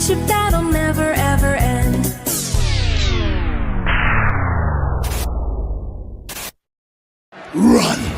friendship that'll never ever end. Run!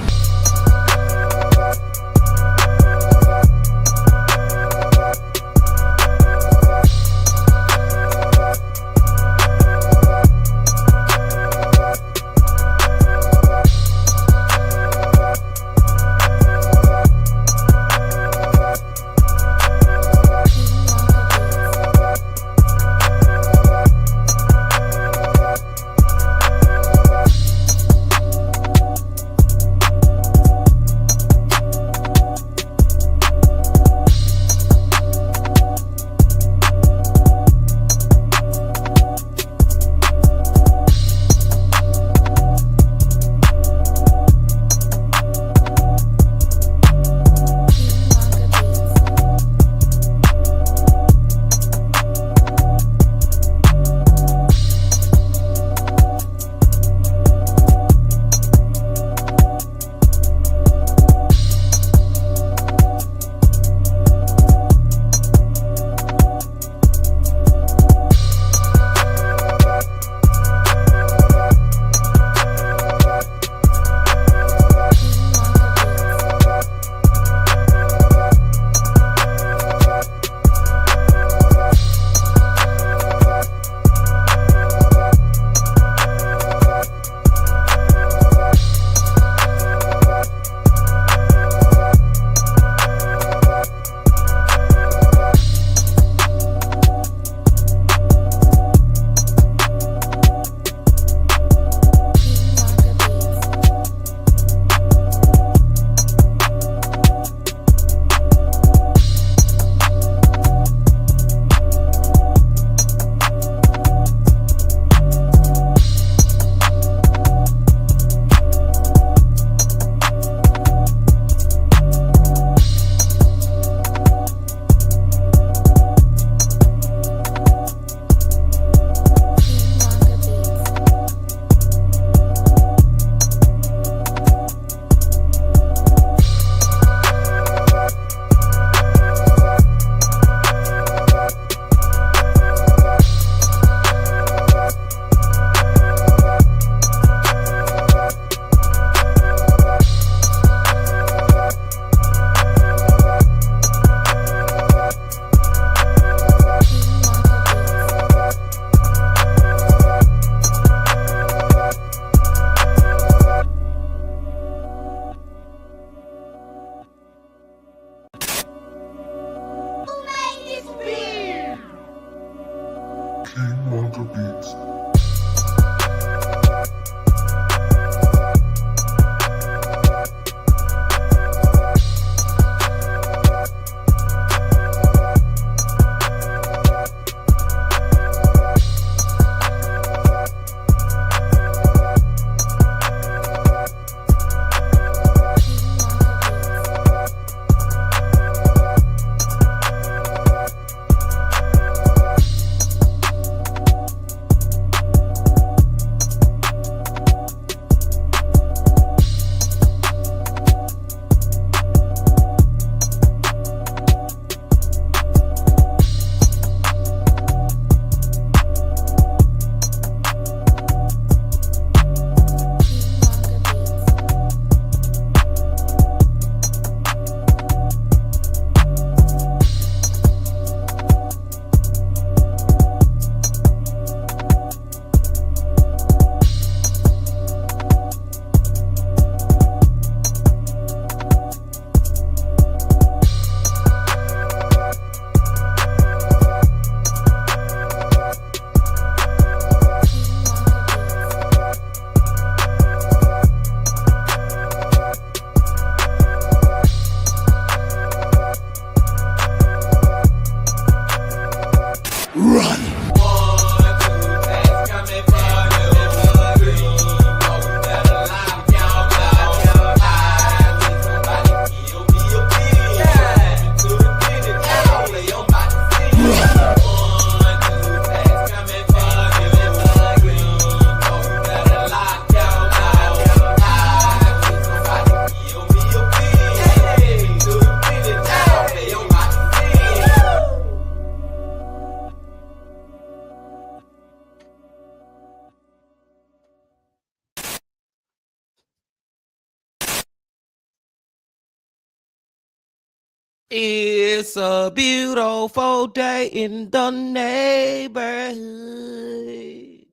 It's a beautiful day in the neighborhood.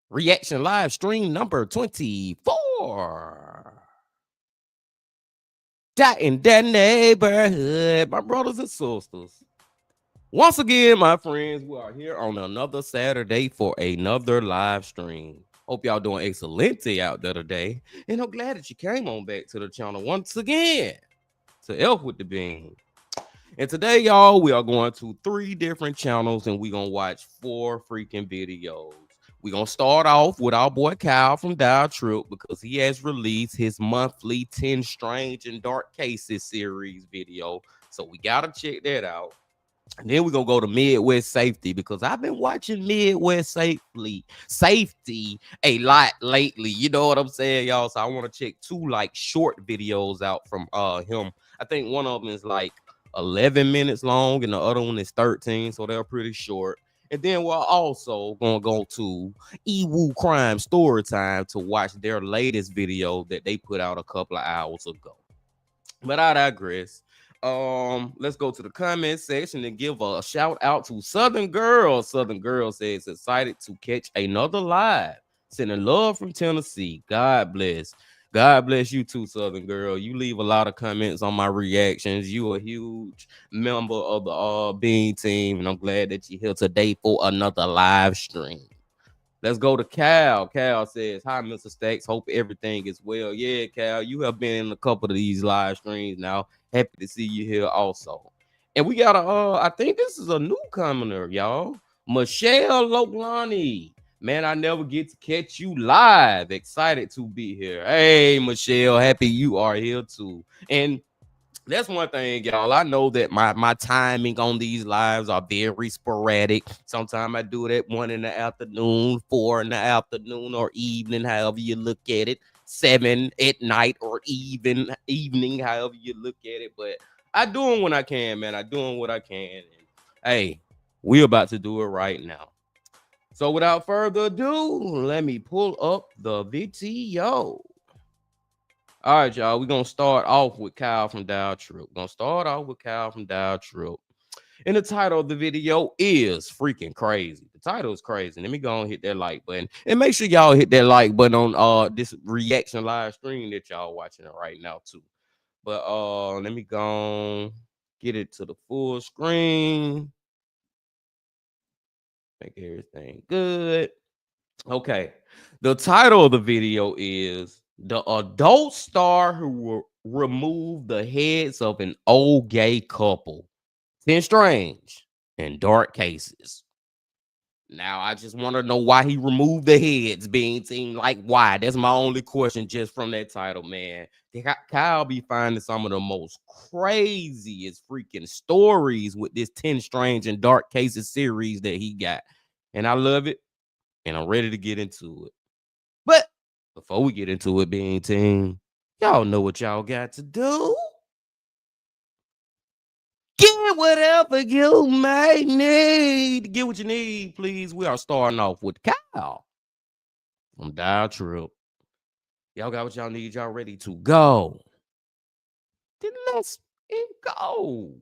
Reaction live stream number 24. That in that neighborhood, my brothers and sisters. Once again, my friends, we are here on another Saturday for another live stream. Hope y'all doing excellent out there today. And I'm glad that you came on back to the channel once again to Elf with the Bean. And today, y'all, we are going to 3 different channels and we're going to watch 4 freaking videos. We're going to start off with our boy Kyle from Dial Trip because he has released his monthly 10 Strange and Dark Cases series video. So we got to check that out. And then we're gonna go to Midwest Safety because I've been watching Midwest Safety a lot lately. You know what I'm saying, y'all? So I want to check 2 like short videos out from him. I think one of them is like 11 minutes long and the other one is 13, so they're pretty short. And then we're also gonna go to EWU Crime Storytime to watch their latest video that they put out a couple of hours ago. But I digress. Let's go to the comment section and give a shout out to Southern Girl. Southern Girl says excited to catch another live. Sending love from Tennessee. God bless. God bless you too, Southern Girl. You leave a lot of comments on my reactions. You a huge member of the Bean team, and I'm glad that you're here today for another live stream. Let's go to Cal. Cal says, hi, Mr. Stacks. Hope everything is well. Yeah, Cal, you have been in a couple of these live streams now. Happy to see you here also. And we got I think this is a newcomer, y'all. Michelle Loglani. Man, I never get to catch you live. Excited to be here. Hey, Michelle, happy you are here too. And that's one thing, y'all. I know that my timing on these lives are very sporadic. Sometimes I do it at 1 in the afternoon, 4 in the afternoon, or evening, however you look at it. 7 at night, or even evening, however you look at it. But I do them when I can, man. I do them what I can. And hey, we're about to do it right now. So without further ado, let me pull up the video. All right, y'all. We're gonna start off with Kyle from Dial Trip. And the title of the video is freaking crazy. The title is crazy. Let me go and hit that like button. And make sure y'all hit that like button on this reaction live stream that y'all watching it right now, too. But let me go get it to the full screen. Make everything good. Okay. The title of the video is The Adult Star Who Removed the Heads of an Old Gay Couple. 10 Strange and Dark Cases. Now, I just want to know why he removed the heads, being seen. Like, why? That's my only question just from that title, man. Kyle be finding some of the most craziest freaking stories with this 10 Strange and Dark Cases series that he got. And I love it. And I'm ready to get into it. But before we get into it, Bean Team, y'all know what y'all got to do. Get whatever you may need. Get what you need, please. We are starting off with Kyle from Dial Trip. Y'all got what y'all need. Y'all ready to go? Then let's go.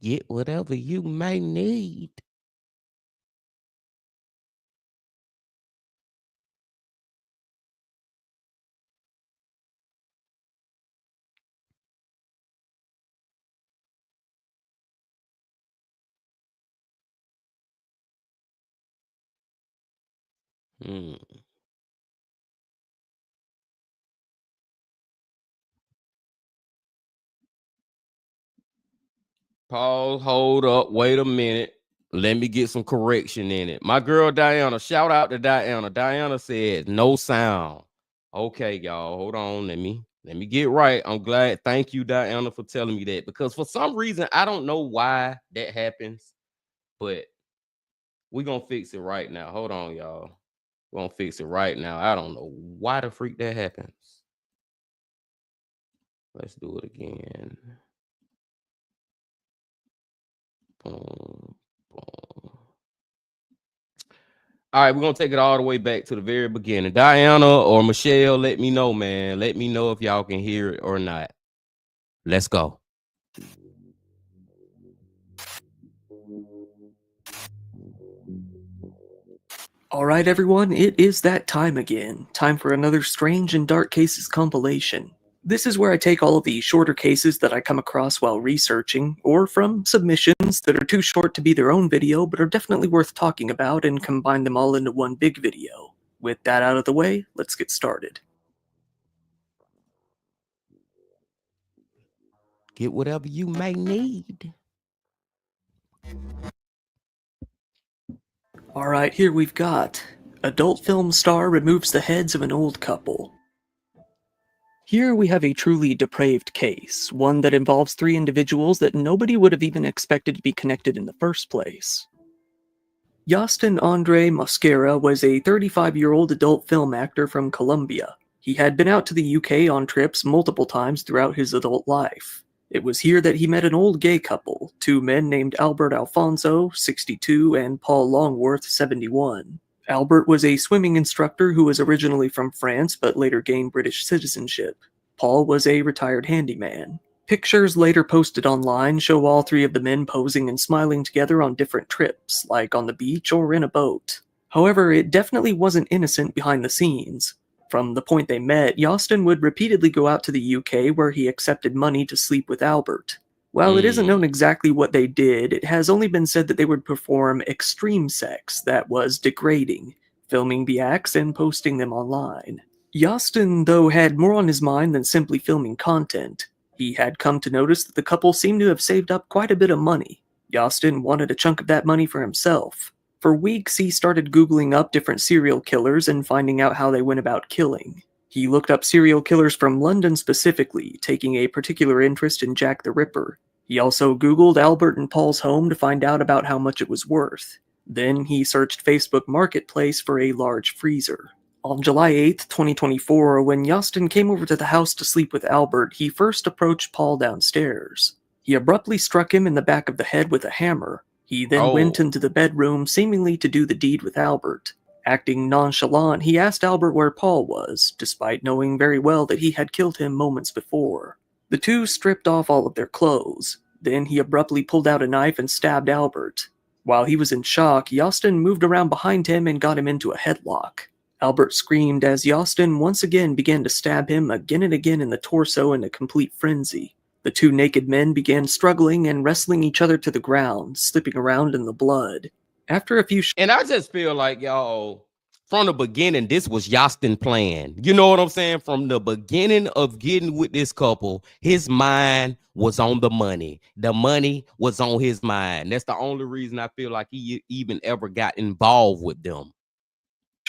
Get whatever you may need. Hmm. Pause, hold up, wait a minute. Let me get some correction in it. My girl Diana, shout out to Diana. Diana said no sound. Okay, y'all, hold on. Let me Let me get right. I'm glad. Thank you, Diana, for telling me that. Because for some reason, I don't know why that happens, but we're gonna fix it right now. Hold on, y'all. We're gonna fix it right now. I don't know why the freak that happens. Let's do it again. Boom, boom. All right, we're gonna take it all the way back to the very beginning. Diana or Michelle, let me know, man. Let me know if y'all can hear it or not. Let's go. Alright everyone, it is that time again. Time for another Strange and Dark Cases compilation. This is where I take all of the shorter cases that I come across while researching, or from submissions that are too short to be their own video but are definitely worth talking about, and combine them all into one big video. With that out of the way, let's get started. Get whatever you may need. Alright, here we've got adult film star removes the heads of an old couple. Here we have a truly depraved case, one that involves three individuals that nobody would have even expected to be connected in the first place. Yastin Andre Mosquera was a 35-year-old adult film actor from Colombia. He had been out to the UK on trips multiple times throughout his adult life. It was here that he met an old gay couple, two men named Albert Alfonso, 62, and Paul Longworth, 71. Albert was a swimming instructor who was originally from France but later gained British citizenship. Paul was a retired handyman. Pictures later posted online show all three of the men posing and smiling together on different trips, like on the beach or in a boat. However, it definitely wasn't innocent behind the scenes. From the point they met, Yastin would repeatedly go out to the UK where he accepted money to sleep with Albert. While it isn't known exactly what they did, it has only been said that they would perform extreme sex that was degrading, filming the acts and posting them online. Yastin, though, had more on his mind than simply filming content. He had come to notice that the couple seemed to have saved up quite a bit of money. Yastin wanted a chunk of that money for himself. For weeks, he started Googling up different serial killers and finding out how they went about killing. He looked up serial killers from London specifically, taking a particular interest in Jack the Ripper. He also Googled Albert and Paul's home to find out about how much it was worth. Then he searched Facebook Marketplace for a large freezer. On July 8, 2024, when Yastin came over to the house to sleep with Albert, he first approached Paul downstairs. He abruptly struck him in the back of the head with a hammer. He then went into the bedroom, seemingly to do the deed with Albert. Acting nonchalant, he asked Albert where Paul was, despite knowing very well that he had killed him moments before. The two stripped off all of their clothes. Then he abruptly pulled out a knife and stabbed Albert. While he was in shock, Yastin moved around behind him and got him into a headlock. Albert screamed as Yastin once again began to stab him again and again in the torso in a complete frenzy. The two naked men began struggling and wrestling each other to the ground, slipping around in the blood. After a few And I just feel like, y'all, from the beginning, this was Yastin plan. You know what I'm saying? From the beginning of getting with this couple, his mind was on the money. The money was on his mind. That's the only reason I feel like he even ever got involved with them.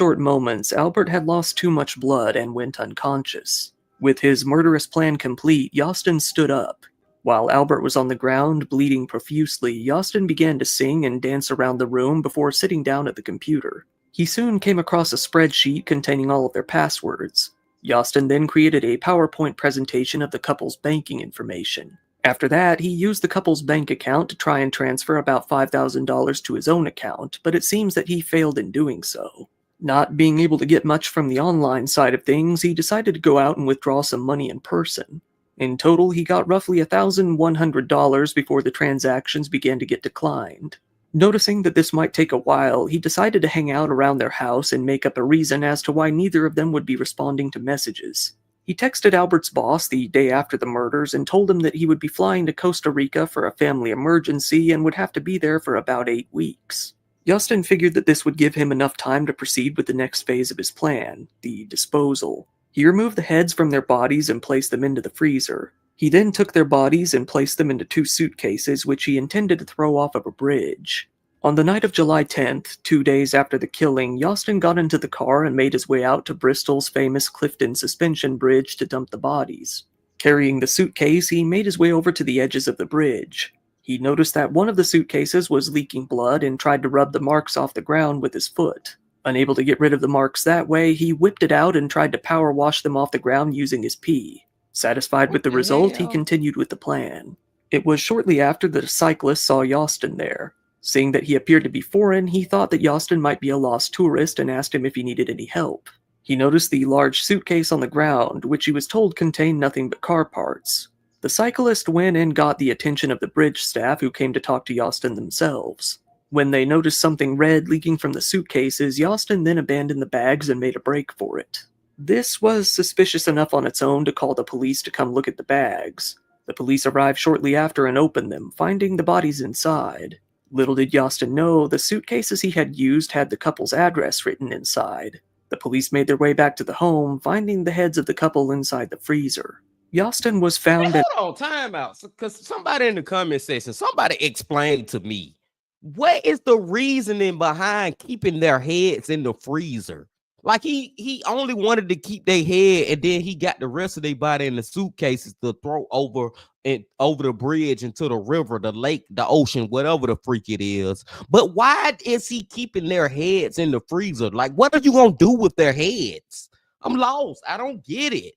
short moments, Albert had lost too much blood and went unconscious. With his murderous plan complete, Yastin stood up. While Albert was on the ground, bleeding profusely, Yastin began to sing and dance around the room before sitting down at the computer. He soon came across a spreadsheet containing all of their passwords. Yastin then created a PowerPoint presentation of the couple's banking information. After that, he used the couple's bank account to try and transfer about $5,000 to his own account, but it seems that he failed in doing so. Not being able to get much from the online side of things, he decided to go out and withdraw some money in person. In total, he got roughly $1,100 before the transactions began to get declined. Noticing that this might take a while, he decided to hang out around their house and make up a reason as to why neither of them would be responding to messages. He texted Albert's boss the day after the murders and told him that he would be flying to Costa Rica for a family emergency and would have to be there for about 8 weeks. Yastin figured that this would give him enough time to proceed with the next phase of his plan, the disposal. He removed the heads from their bodies and placed them into the freezer. He then took their bodies and placed them into 2 suitcases which he intended to throw off of a bridge. On the night of July 10th, 2 days after the killing, Yostin got into the car and made his way out to Bristol's famous Clifton Suspension Bridge to dump the bodies. Carrying the suitcase, he made his way over to the edges of the bridge. He noticed that one of the suitcases was leaking blood and tried to rub the marks off the ground with his foot. Unable to get rid of the marks that way, he whipped it out and tried to power wash them off the ground using his pee. Satisfied with the result, he continued with the plan. It was shortly after that a cyclist saw Yostin there. Seeing that he appeared to be foreign, he thought that Yostin might be a lost tourist and asked him if he needed any help. He noticed the large suitcase on the ground, which he was told contained nothing but car parts. The cyclist went and got the attention of the bridge staff who came to talk to Yostin themselves. When they noticed something red leaking from the suitcases, Yostin then abandoned the bags and made a break for it. This was suspicious enough on its own to call the police to come look at the bags. The police arrived shortly after and opened them, finding the bodies inside. Little did Yostin know, the suitcases he had used had the couple's address written inside. The police made their way back to the home, finding the heads of the couple inside the freezer. Yostin was found at— Hold on, time out. Because somebody in the comment section, somebody explain to me, what is the reasoning behind keeping their heads in the freezer? Like he only wanted to keep their head, and then he got the rest of their body in the suitcases to throw over the bridge into the river, the lake, the ocean, whatever the freak it is. But why is he keeping their heads in the freezer? Like, what are you gonna do with their heads? I'm lost. I don't get it.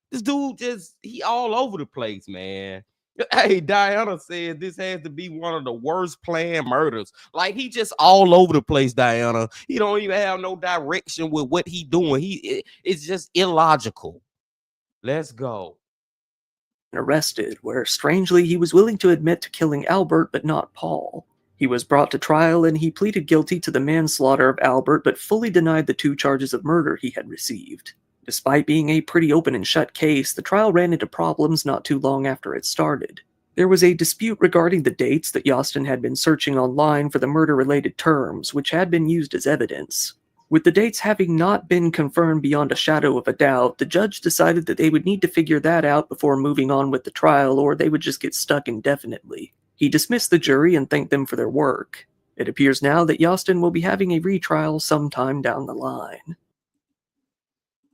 This dude he all over the place, man. Hey, Diana said this has to be one of the worst planned murders. Like, he just all over the place, Diana. He don't even have no direction with what he doing. It's just illogical. Let's go. Arrested, where strangely he was willing to admit to killing Albert but not Paul. He was brought to trial and he pleaded guilty to the manslaughter of Albert but fully denied the 2 charges of murder he had received. Despite being a pretty open and shut case, the trial ran into problems not too long after it started. There was a dispute regarding the dates that Yostin had been searching online for the murder-related terms, which had been used as evidence. With the dates having not been confirmed beyond a shadow of a doubt, the judge decided that they would need to figure that out before moving on with the trial, or they would just get stuck indefinitely. He dismissed the jury and thanked them for their work. It appears now that Yostin will be having a retrial sometime down the line.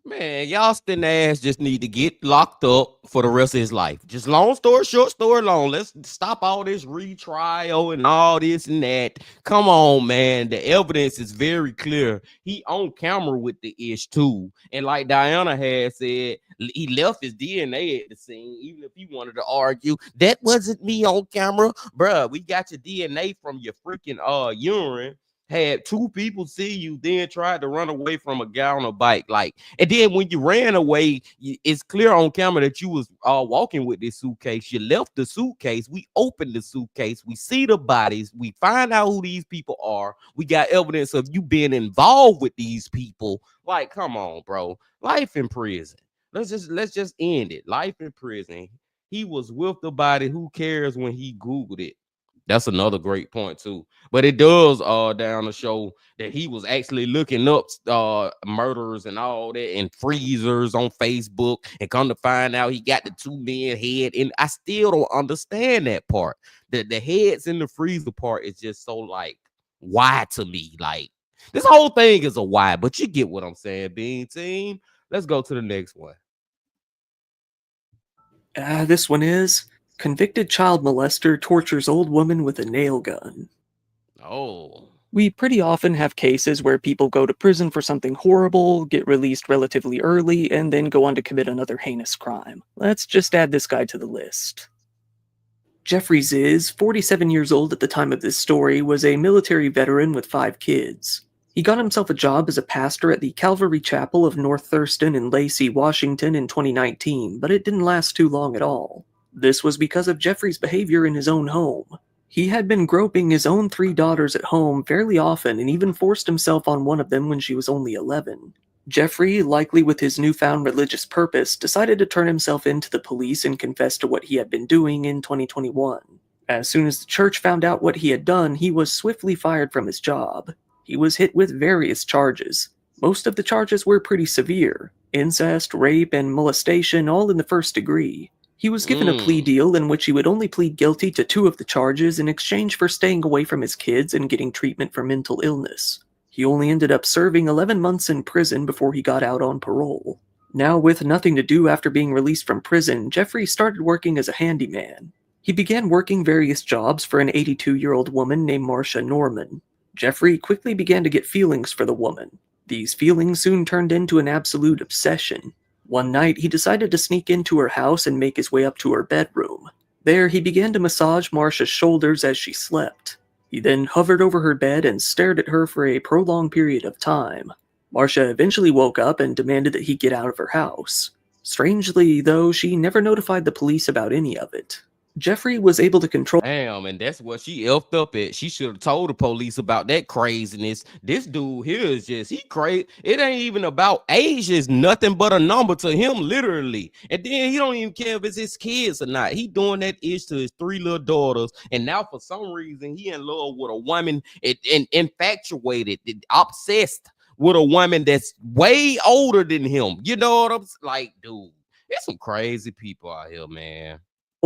Man, Yostin ass just need to get locked up for the rest of his life. Just long story short, story long. Let's stop all this retrial and all this and that. Come on, man. The evidence is very clear. He on camera with the ish too. And like Diana had said, he left his DNA at the scene, even if he wanted to argue. That wasn't me on camera. Bruh, we got your DNA from your freaking urine. Had 2 people see you, then tried to run away from a guy on a bike. Like, and then when you ran away, it's clear on camera that you was walking with this suitcase. You left the suitcase. We opened the suitcase. We see the bodies. We find out who these people are. We got evidence of you being involved with these people. Like, come on, bro. Life in prison. Let's just end it. Life in prison. He was with the body. Who cares when he Googled it? That's another great point too. But it does down to show that he was actually looking up murders and all that and freezers on Facebook, and come to find out he got the 2 men head. And I still don't understand that part. The heads in the freezer part is just so like why to me. Like, this whole thing is a why, but you get what I'm saying, Bean Team. Let's go to the next one. This one is: convicted child molester tortures old woman with a nail gun. Oh. We pretty often have cases where people go to prison for something horrible, get released relatively early, and then go on to commit another heinous crime. Let's just add this guy to the list. Jeffrey Ziz, 47 years old at the time of this story, was a military veteran with 5 kids. He got himself a job as a pastor at the Calvary Chapel of North Thurston in Lacey, Washington in 2019, but it didn't last too long at all. This was because of Jeffrey's behavior in his own home. He had been groping his own 3 daughters at home fairly often and even forced himself on one of them when she was only 11. Jeffrey, likely with his newfound religious purpose, decided to turn himself in to the police and confess to what he had been doing in 2021. As soon as the church found out what he had done, he was swiftly fired from his job. He was hit with various charges. Most of the charges were pretty severe: incest, rape, and molestation, all in the 1st degree. He was given a plea deal in which he would only plead guilty to 2 of the charges in exchange for staying away from his kids and getting treatment for mental illness. He only ended up serving 11 months in prison before he got out on parole. Now, with nothing to do after being released from prison, Jeffrey started working as a handyman. He began working various jobs for an 82-year-old woman named Marcia Norman. Jeffrey quickly began to get feelings for the woman. These feelings soon turned into an absolute obsession. One night, he decided to sneak into her house and make his way up to her bedroom. There, he began to massage Marcia's shoulders as she slept. He then hovered over her bed and stared at her for a prolonged period of time. Marcia eventually woke up and demanded that he get out of her house. Strangely, though, she never notified the police about any of it. Jeffrey was able to control. Damn, and that's what she effed up at. She should have told the police about that craziness. This dude here is just, he crazy. It ain't even about age. It's nothing but a number to him, literally. And then he don't even care if it's his kids or not. He doing that ish to his 3 little daughters. And now for some reason, he in love with a woman and infatuated, obsessed with a woman that's way older than him. You know what I'm like, dude? There's some crazy people out here, man.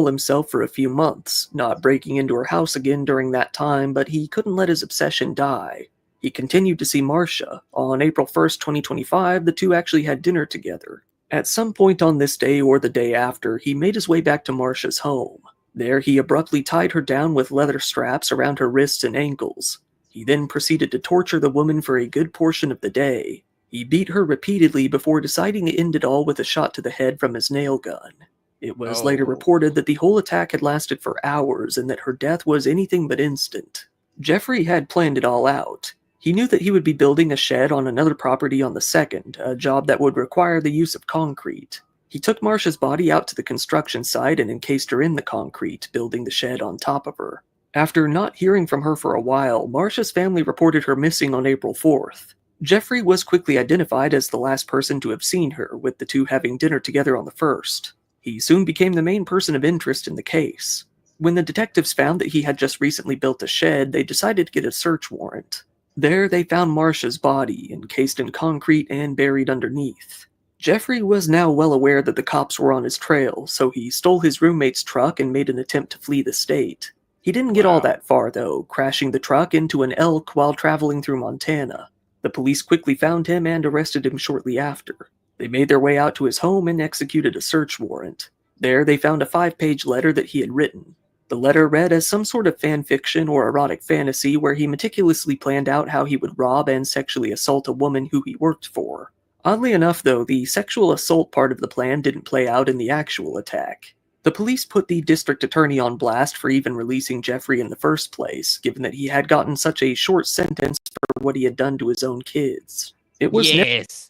Himself for a few months, not breaking into her house again during that time, but he couldn't let his obsession die. He continued to see Marcia. On April 1st, 2025, the two actually had dinner together. At some point on this day or the day after, he made his way back to Marcia's home. There, he abruptly tied her down with leather straps around her wrists and ankles. He then proceeded to torture the woman for a good portion of the day. He beat her repeatedly before deciding to end it all with a shot to the head from his nail gun. It was later reported that the whole attack had lasted for hours and that her death was anything but instant. Jeffrey had planned it all out. He knew that he would be building a shed on another property on the 2nd, a job that would require the use of concrete. He took Marcia's body out to the construction site and encased her in the concrete, building the shed on top of her. After not hearing from her for a while, Marcia's family reported her missing on April 4th. Jeffrey was quickly identified as the last person to have seen her, with the two having dinner together on the 1st. He soon became the main person of interest in the case. When the detectives found that he had just recently built a shed, they decided to get a search warrant. There, they found Marcia's body, encased in concrete and buried underneath. Jeffrey was now well aware that the cops were on his trail, so he stole his roommate's truck and made an attempt to flee the state. He didn't get all that far, though, crashing the truck into an elk while traveling through Montana. The police quickly found him and arrested him shortly after. They made their way out to his home and executed a search warrant. There, they found a 5-page letter that he had written. The letter read as some sort of fan fiction or erotic fantasy where he meticulously planned out how he would rob and sexually assault a woman who he worked for. Oddly enough, though, the sexual assault part of the plan didn't play out in the actual attack. The police put the district attorney on blast for even releasing Jeffrey in the first place, given that he had gotten such a short sentence for what he had done to his own kids. It was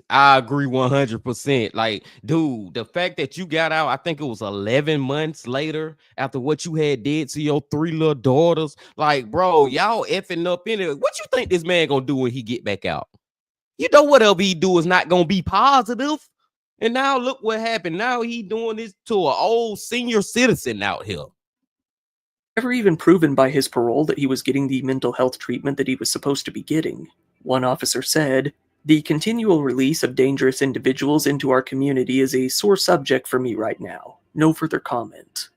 I agree 100%. Like, dude, the fact that you got out, I think it was 11 months later after what you had did to your 3 little daughters. Like, bro, y'all effing up in it. What you think this man gonna do when he get back out? You know whatever he do is not gonna be positive. And now look what happened. Now he doing this to an old senior citizen out here. Never even proven by his parole that he was getting the mental health treatment that he was supposed to be getting. One officer said, "The continual release of dangerous individuals into our community is a sore subject for me right now. No further comment."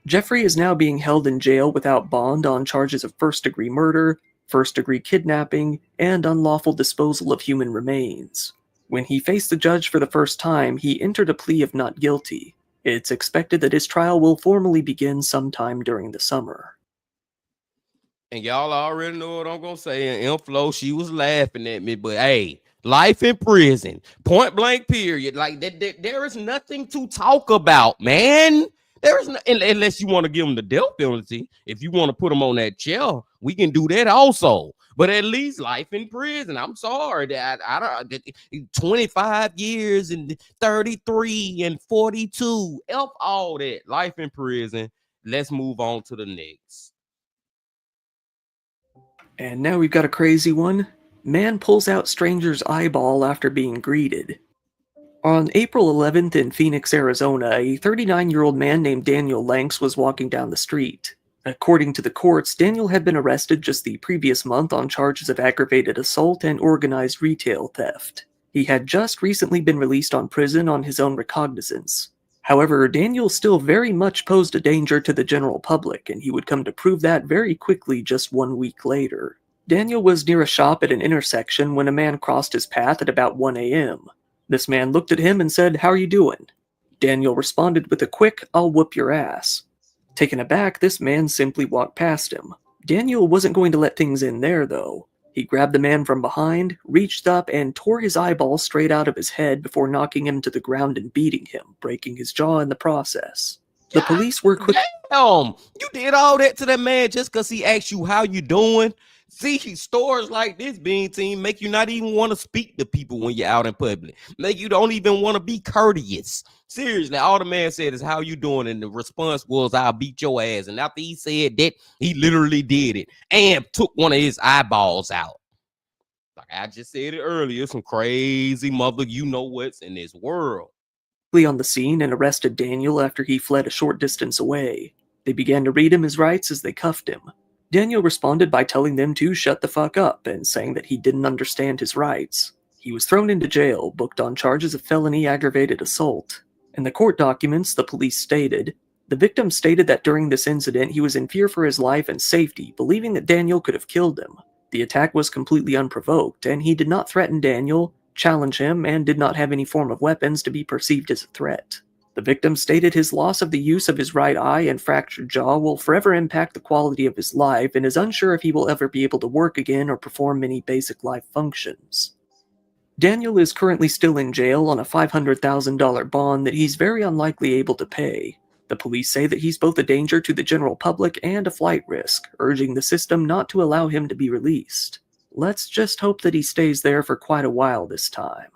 Jeffrey is now being held in jail without bond on charges of first-degree murder, first-degree kidnapping, and unlawful disposal of human remains. When he faced the judge for the first time, he entered a plea of not guilty. It's expected that his trial will formally begin sometime during the summer. And y'all already know what I'm gonna say. And Inflo, she was laughing at me, but hey, life in prison, point blank, period. Like that, there is nothing to talk about, man. There is no, unless you want to give them the death penalty. If you want to put them on that chair, we can do that also. But at least life in prison. I'm sorry that I don't 25 years and 33 and 42. F all that. Life in prison. Let's move on to the next. And now we've got a crazy one. Man pulls out stranger's eyeball after being greeted. On April 11th in Phoenix, Arizona, a 39-year-old man named Daniel Lanks was walking down the street. According to the courts, Daniel had been arrested just the previous month on charges of aggravated assault and organized retail theft. He had just recently been released on prison on his own recognizance. However, Daniel still very much posed a danger to the general public, and he would come to prove that very quickly just 1 week later. Daniel was near a shop at an intersection when a man crossed his path at about 1 a.m. This man looked at him and said, "How are you doing?" Daniel responded with a quick, "I'll whoop your ass." Taken aback, this man simply walked past him. Daniel wasn't going to let things end there, though. He grabbed the man from behind, reached up, and tore his eyeball straight out of his head before knocking him to the ground and beating him, breaking his jaw in the process. The police were quick. Damn, you did all that to that man just because he asked you how you doing? See, stores like this, Bean Team, make you not even want to speak to people when you're out in public. Make you don't even want to be courteous. Seriously, all the man said is, "How you doing?" And the response was, "I'll beat your ass." And after he said that, he literally did it and took one of his eyeballs out. Like I just said it earlier, some crazy mother you know what's in this world. On the scene and arrested Daniel after he fled a short distance away. They began to read him his rights as they cuffed him. Daniel responded by telling them to shut the fuck up and saying that he didn't understand his rights. He was thrown into jail, booked on charges of felony aggravated assault. In the court documents, the police stated, the victim stated that during this incident he was in fear for his life and safety, believing that Daniel could have killed him. The attack was completely unprovoked, and he did not threaten Daniel, challenge him, and did not have any form of weapons to be perceived as a threat. The victim stated his loss of the use of his right eye and fractured jaw will forever impact the quality of his life and is unsure if he will ever be able to work again or perform many basic life functions. Daniel is currently still in jail on a $500,000 bond that he's very unlikely able to pay. The police say that he's both a danger to the general public and a flight risk, urging the system not to allow him to be released. Let's just hope that he stays there for quite a while this time.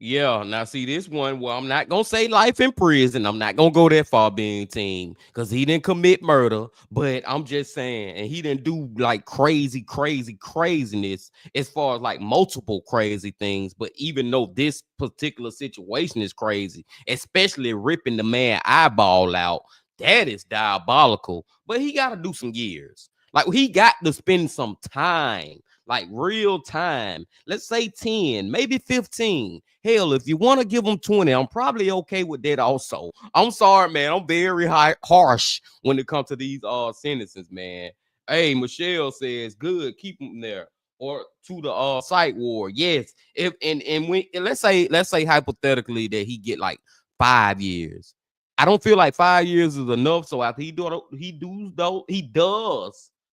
Yeah, now see this one. Well, I'm not gonna say life in prison. I'm not gonna go that far, Being Team, because he didn't commit murder. But I'm just saying, and he didn't do like craziness as far as like multiple crazy things. But even though this particular situation is crazy, especially ripping the man eyeball out, that is diabolical. But he got to do some years. Like he got to spend some time. Like real time, let's say 10, maybe 15. Hell, if you want to give them 20, I'm probably okay with that also. I'm sorry, man. I'm very harsh when it comes to these sentences, man. Hey, Michelle says, good, keep them there. Or to the psych ward. Yes. If and when let's say hypothetically that he get like 5 years. I don't feel like 5 years is enough. So after he does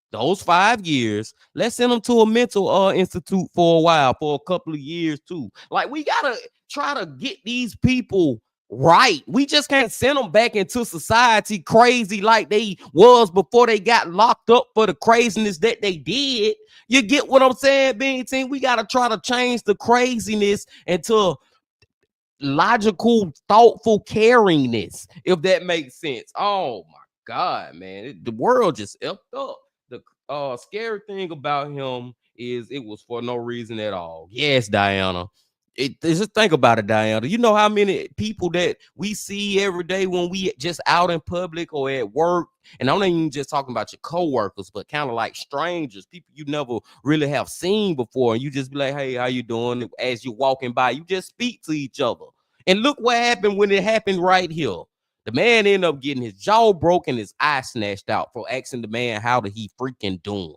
those 5 years, let's send them to a mental institute for a while, for a couple of years too. Like we gotta try to get these people right. We just can't send them back into society crazy like they was before they got locked up for the craziness that they did. You get what I'm saying, Bean Team? We gotta try to change the craziness into logical, thoughtful caringness, if that makes sense. Oh my God, man. The world just effed up. The scary thing about him is it was for no reason at all. Yes, Diana. Just think about it, Diana. You know how many people that we see every day when we just out in public or at work, and I'm not even just talking about your coworkers, but kind of like strangers, people you never really have seen before, and you just be like, "Hey, how you doing?" As you're walking by, you just speak to each other. And look what happened when it happened right here. The man ended up getting his jaw broken, his eye snatched out for asking the man how did he freaking doing.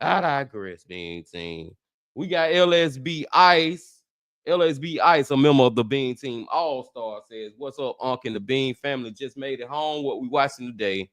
I digress, Bean Team. We got LSB Ice. LSB Ice, a member of the Bean Team All-Star, says, "What's up, Unc and the Bean family? Just made it home. What we watching today?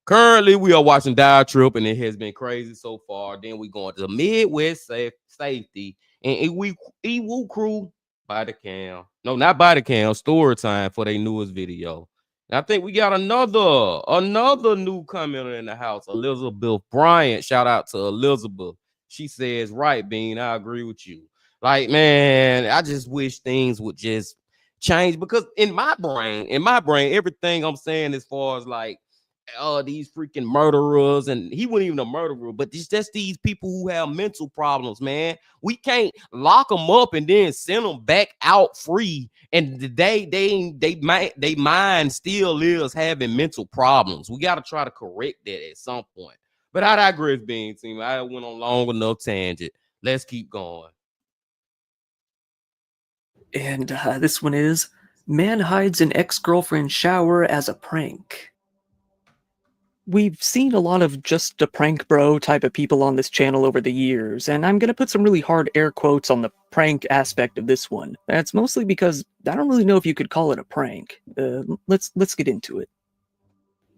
Currently, we are watching Dial Trip, and it has been crazy so far. Then we going to the Midwest Safety and EWU Crew Body Cam. No, not Body Cam. Storytime for their newest video. And I think we got another new commenter in the house, Elizabeth Bryant. Shout out to Elizabeth. She says, right, Bean, I agree with you. Like, man, I just wish things would just change because in my brain, everything I'm saying as far as like, these freaking murderers, and he wasn't even a murderer, but it's just these people who have mental problems, man. We can't lock them up and then send them back out free, and they mind still is having mental problems. We got to try to correct that at some point. But I digress, Bean Team. I went on long enough tangent. Let's keep going. And this one is, Man hides an ex-girlfriend's shower as a prank. We've seen a lot of just a prank bro type of people on this channel over the years, and I'm gonna put some really hard air quotes on the prank aspect of this one. That's mostly because I don't really know if you could call it a prank. Let's get into it.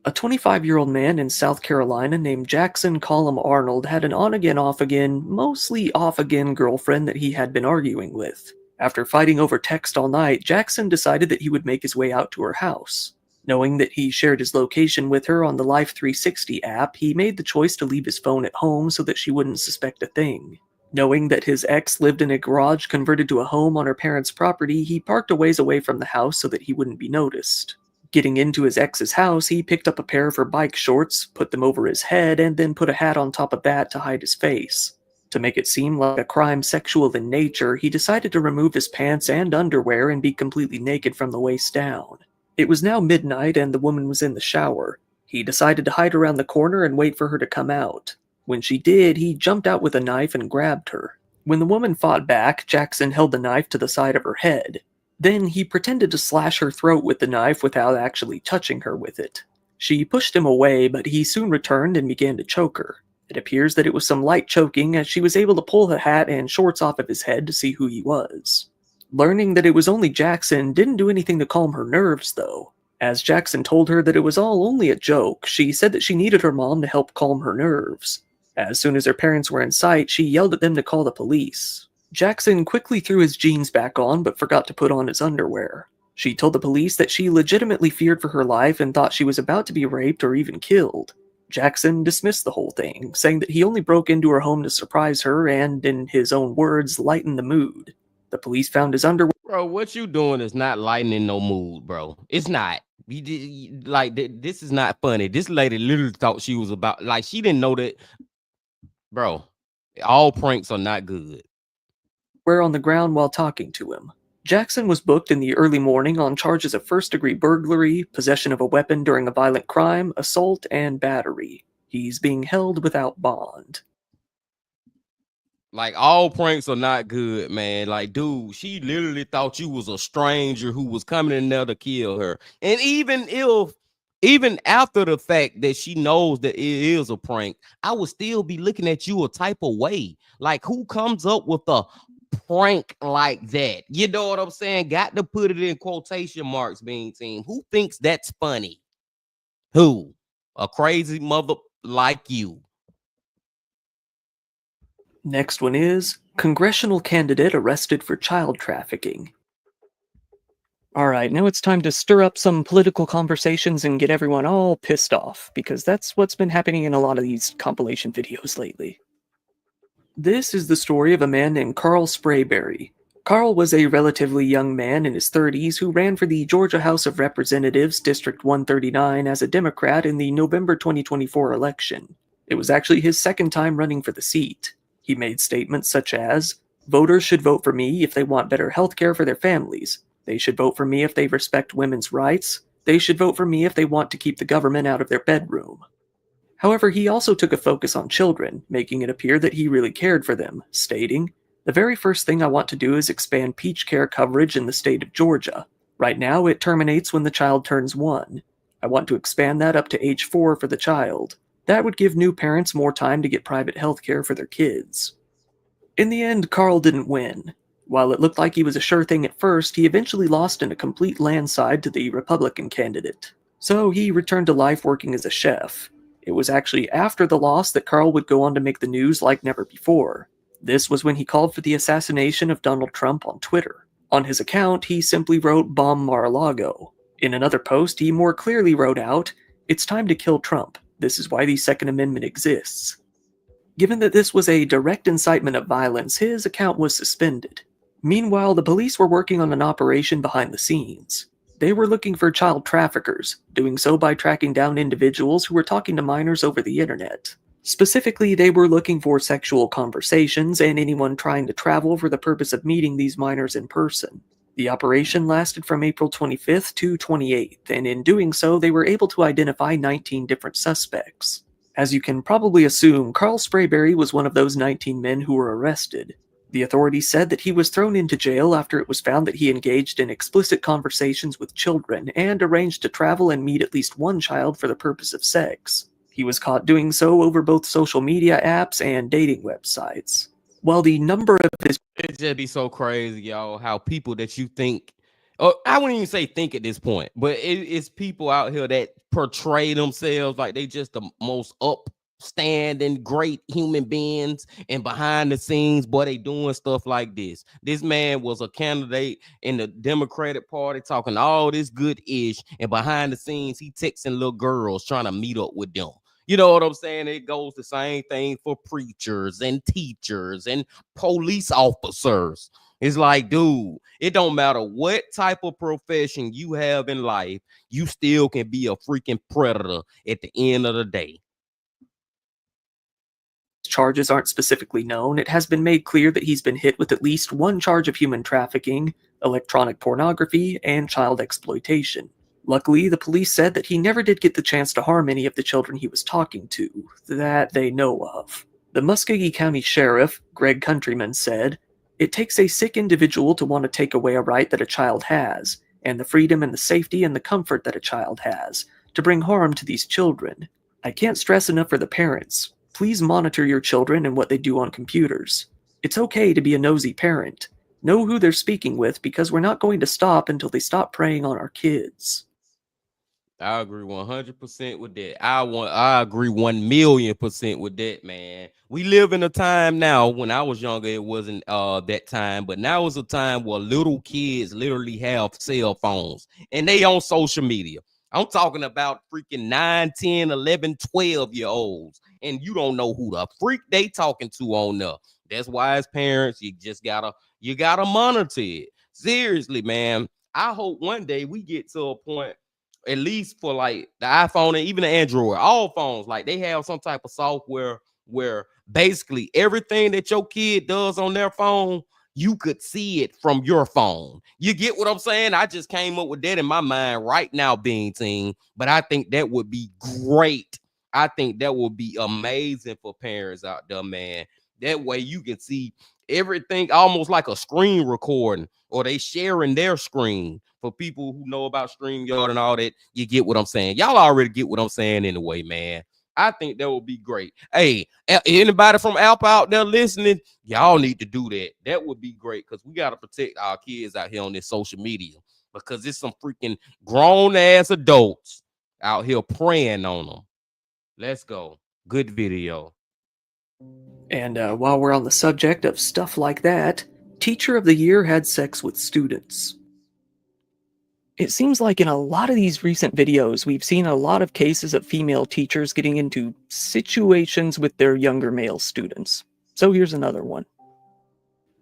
A 25-year-old man in South Carolina named Jackson Colum Arnold had an on-again, off-again, mostly off-again girlfriend that he had been arguing with. After fighting over text all night, Jackson decided that he would make his way out to her house. Knowing that he shared his location with her on the Life 360 app, he made the choice to leave his phone at home so that she wouldn't suspect a thing. Knowing that his ex lived in a garage converted to a home on her parents' property, he parked a ways away from the house so that he wouldn't be noticed. Getting into his ex's house, he picked up a pair of her bike shorts, put them over his head, and then put a hat on top of that to hide his face. To make it seem like a crime sexual in nature, he decided to remove his pants and underwear and be completely naked from the waist down. It was now midnight and the woman was in the shower. He decided to hide around the corner and wait for her to come out. When she did, he jumped out with a knife and grabbed her. When the woman fought back, Jackson held the knife to the side of her head. Then he pretended to slash her throat with the knife without actually touching her with it. She pushed him away, but he soon returned and began to choke her. It appears that it was some light choking, as she was able to pull the hat and shorts off of his head to see who he was. Learning that it was only Jackson didn't do anything to calm her nerves, though. As Jackson told her that it was all only a joke, she said that she needed her mom to help calm her nerves. As soon as her parents were in sight, she yelled at them to call the police. Jackson quickly threw his jeans back on, but forgot to put on his underwear. She told the police that she legitimately feared for her life and thought she was about to be raped or even killed. Jackson dismissed the whole thing, saying that he only broke into her home to surprise her and, in his own words, lighten the mood. The police found his underwear. Bro, what you doing is not lightening no mood, bro. It's not. This is not funny. This lady literally thought she was about, like, she didn't know that. Bro, all pranks are not good. On the ground while talking to him. Jackson was booked in the early morning on charges of first-degree burglary, possession of a weapon during a violent crime, assault, and battery. He's being held without bond. Like, all pranks are not good, man. Like, dude, she literally thought you was a stranger who was coming in there to kill her. And even after the fact that she knows that it is a prank, I would still be looking at you a type of way. Like, who comes up with a prank like that? You know what I'm saying? Got to put it in quotation marks, Bean Team. Who thinks that's funny? Who? A crazy mother like you. Next one is congressional candidate arrested for child trafficking. Alright, now it's time to stir up some political conversations and get everyone all pissed off, because that's what's been happening in a lot of these compilation videos lately. This is the story of a man named Carl Sprayberry. Carl was a relatively young man in his 30s who ran for the Georgia House of Representatives District 139 as a Democrat in the November 2024 election. It was actually his second time running for the seat. He made statements such as, "Voters should vote for me if they want better health care for their families. They should vote for me if they respect women's rights. They should vote for me if they want to keep the government out of their bedroom." However, he also took a focus on children, making it appear that he really cared for them, stating, "The very first thing I want to do is expand peach care coverage in the state of Georgia. Right now, it terminates when the child turns 1. I want to expand that up to age 4 for the child. That would give new parents more time to get private health care for their kids." In the end, Carl didn't win. While it looked like he was a sure thing at first, he eventually lost in a complete landslide to the Republican candidate. So he returned to life working as a chef. It was actually after the loss that Carl would go on to make the news like never before. This was when he called for the assassination of Donald Trump on Twitter. On his account, he simply wrote "Bomb Mar-a-Lago." In another post, he more clearly wrote out, "It's time to kill Trump. This is why the Second Amendment exists." Given that this was a direct incitement of violence, his account was suspended. Meanwhile, the police were working on an operation behind the scenes. They were looking for child traffickers, doing so by tracking down individuals who were talking to minors over the internet. Specifically, they were looking for sexual conversations and anyone trying to travel for the purpose of meeting these minors in person. The operation lasted from April 25th to 28th, and in doing so, they were able to identify 19 different suspects. As you can probably assume, Carl Sprayberry was one of those 19 men who were arrested. The authorities said that he was thrown into jail after it was found that he engaged in explicit conversations with children and arranged to travel and meet at least one child for the purpose of sex. He was caught doing so over both social media apps and dating websites. While the number of his... It just be so crazy, y'all, how people that you think, or I wouldn't even say think at this point, but it's people out here that portray themselves like they just the most upstanding, great human beings, and behind the scenes, boy, they doing stuff like this. This man was a candidate in the Democratic Party talking all this good ish, and behind the scenes, he texting little girls trying to meet up with them. You know what I'm saying? It goes the same thing for preachers and teachers and police officers. It's like, dude, it don't matter what type of profession you have in life, you still can be a freaking predator at the end of the day. Charges aren't specifically known, it has been made clear that he's been hit with at least one charge of human trafficking, electronic pornography, and child exploitation. Luckily, the police said that he never did get the chance to harm any of the children he was talking to, that they know of. The Muskogee County Sheriff, Greg Countryman, said, "It takes a sick individual to want to take away a right that a child has, and the freedom and the safety and the comfort that a child has, to bring harm to these children. I can't stress enough for the parents. Please monitor your children and what they do on computers. It's okay to be a nosy parent. Know who they're speaking with, because we're not going to stop until they stop preying on our kids." I agree 100% with that. I agree 1,000,000% with that, man. We live in a time now. When I was younger, it wasn't that time, but now is a time where little kids literally have cell phones and they on social media. I'm talking about freaking 9, 10, 11, 12-year olds, and you don't know who the freak they talking to on there. That's why as parents, you gotta monitor it. Seriously, man. I hope one day we get to a point, at least for like the iPhone and even the Android, all phones, like they have some type of software where basically everything that your kid does on their phone, you could see it from your phone. You get what I'm saying? I just came up with that in my mind right now, Bean Team, but I think that would be great. I think that would be amazing for parents out there, man. That way you can see everything almost like a screen recording, or they sharing their screen. For people who know about StreamYard and all that, you get what I'm saying. Y'all already get what I'm saying anyway, man. I think that would be great. Hey, anybody from Alpha out there listening, y'all need to do that. That would be great, because we got to protect our kids out here on this social media, because it's some freaking grown-ass adults out here preying on them. Let's go. Good video. And while we're on the subject of stuff like that, Teacher of the Year had sex with students. It seems like in a lot of these recent videos, we've seen a lot of cases of female teachers getting into situations with their younger male students. So here's another one.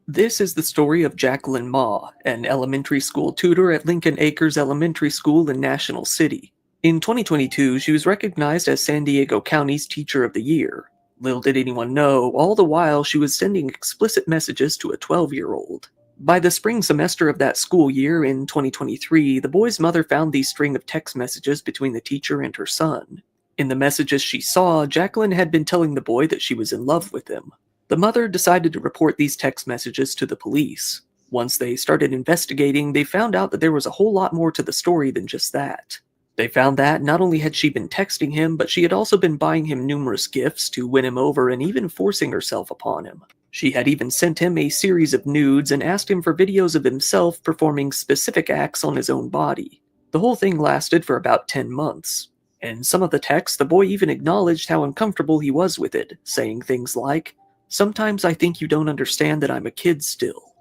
This is the story of Jacqueline Ma, an elementary school tutor at Lincoln Acres Elementary School in National City. In 2022, she was recognized as San Diego County's Teacher of the Year. Little did anyone know, all the while she was sending explicit messages to a 12-year-old. By the spring semester of that school year in 2023, the boy's mother found these string of text messages between the teacher and her son. In the messages she saw, Jacqueline had been telling the boy that she was in love with him. The mother decided to report these text messages to the police. Once they started investigating, they found out that there was a whole lot more to the story than just that. They found that not only had she been texting him, but she had also been buying him numerous gifts to win him over and even forcing herself upon him. She had even sent him a series of nudes and asked him for videos of himself performing specific acts on his own body. The whole thing lasted for about 10 months. In some of the texts, the boy even acknowledged how uncomfortable he was with it, saying things like, "Sometimes I think you don't understand that I'm a kid still."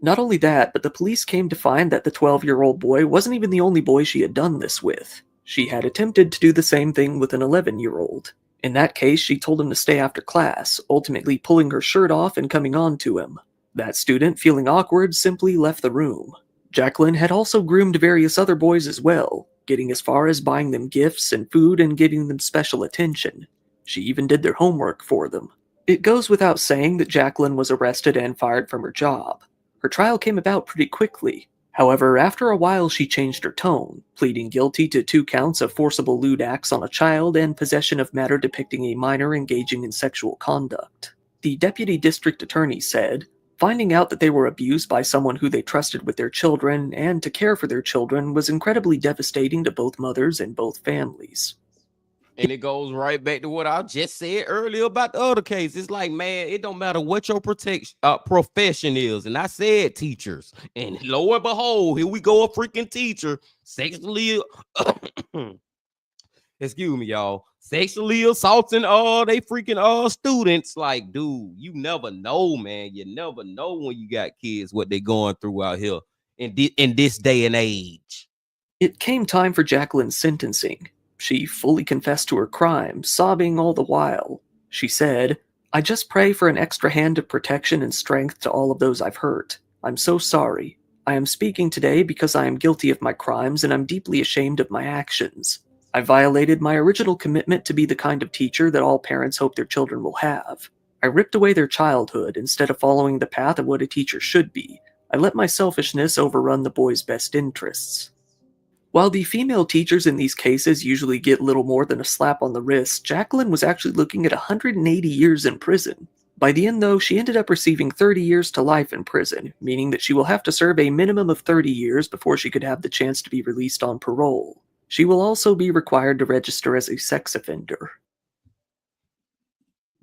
Not only that, but the police came to find that the 12-year-old boy wasn't even the only boy she had done this with. She had attempted to do the same thing with an 11-year-old. In that case, she told him to stay after class, ultimately pulling her shirt off and coming on to him. That student, feeling awkward, simply left the room. Jacqueline had also groomed various other boys as well, getting as far as buying them gifts and food and giving them special attention. She even did their homework for them. It goes without saying that Jacqueline was arrested and fired from her job. Her trial came about pretty quickly. However, after a while she changed her tone, pleading guilty to 2 counts of forcible lewd acts on a child and possession of matter depicting a minor engaging in sexual conduct. The deputy district attorney said, Finding out that they were abused by someone who they trusted with their children and to care for their children was incredibly devastating to both mothers and both families. And it goes right back to what I just said earlier about the other case. It's like, man, it don't matter what your profession is. And I said teachers. And lo and behold, here we go, a freaking teacher sexually excuse me, y'all, sexually assaulting they freaking students. Like, dude, you never know, man. You never know when you got kids what they're going through out here in this day and age. It came time for Jacqueline's sentencing. She fully confessed to her crime, sobbing all the while. She said, "I just pray for an extra hand of protection and strength to all of those I've hurt. I'm so sorry. I am speaking today because I am guilty of my crimes and I'm deeply ashamed of my actions. I violated my original commitment to be the kind of teacher that all parents hope their children will have. I ripped away their childhood instead of following the path of what a teacher should be. I let my selfishness overrun the boys' best interests." While the female teachers in these cases usually get little more than a slap on the wrist, Jacqueline was actually looking at 180 years in prison. By the end, though, she ended up receiving 30 years to life in prison, meaning that she will have to serve a minimum of 30 years before she could have the chance to be released on parole. She will also be required to register as a sex offender.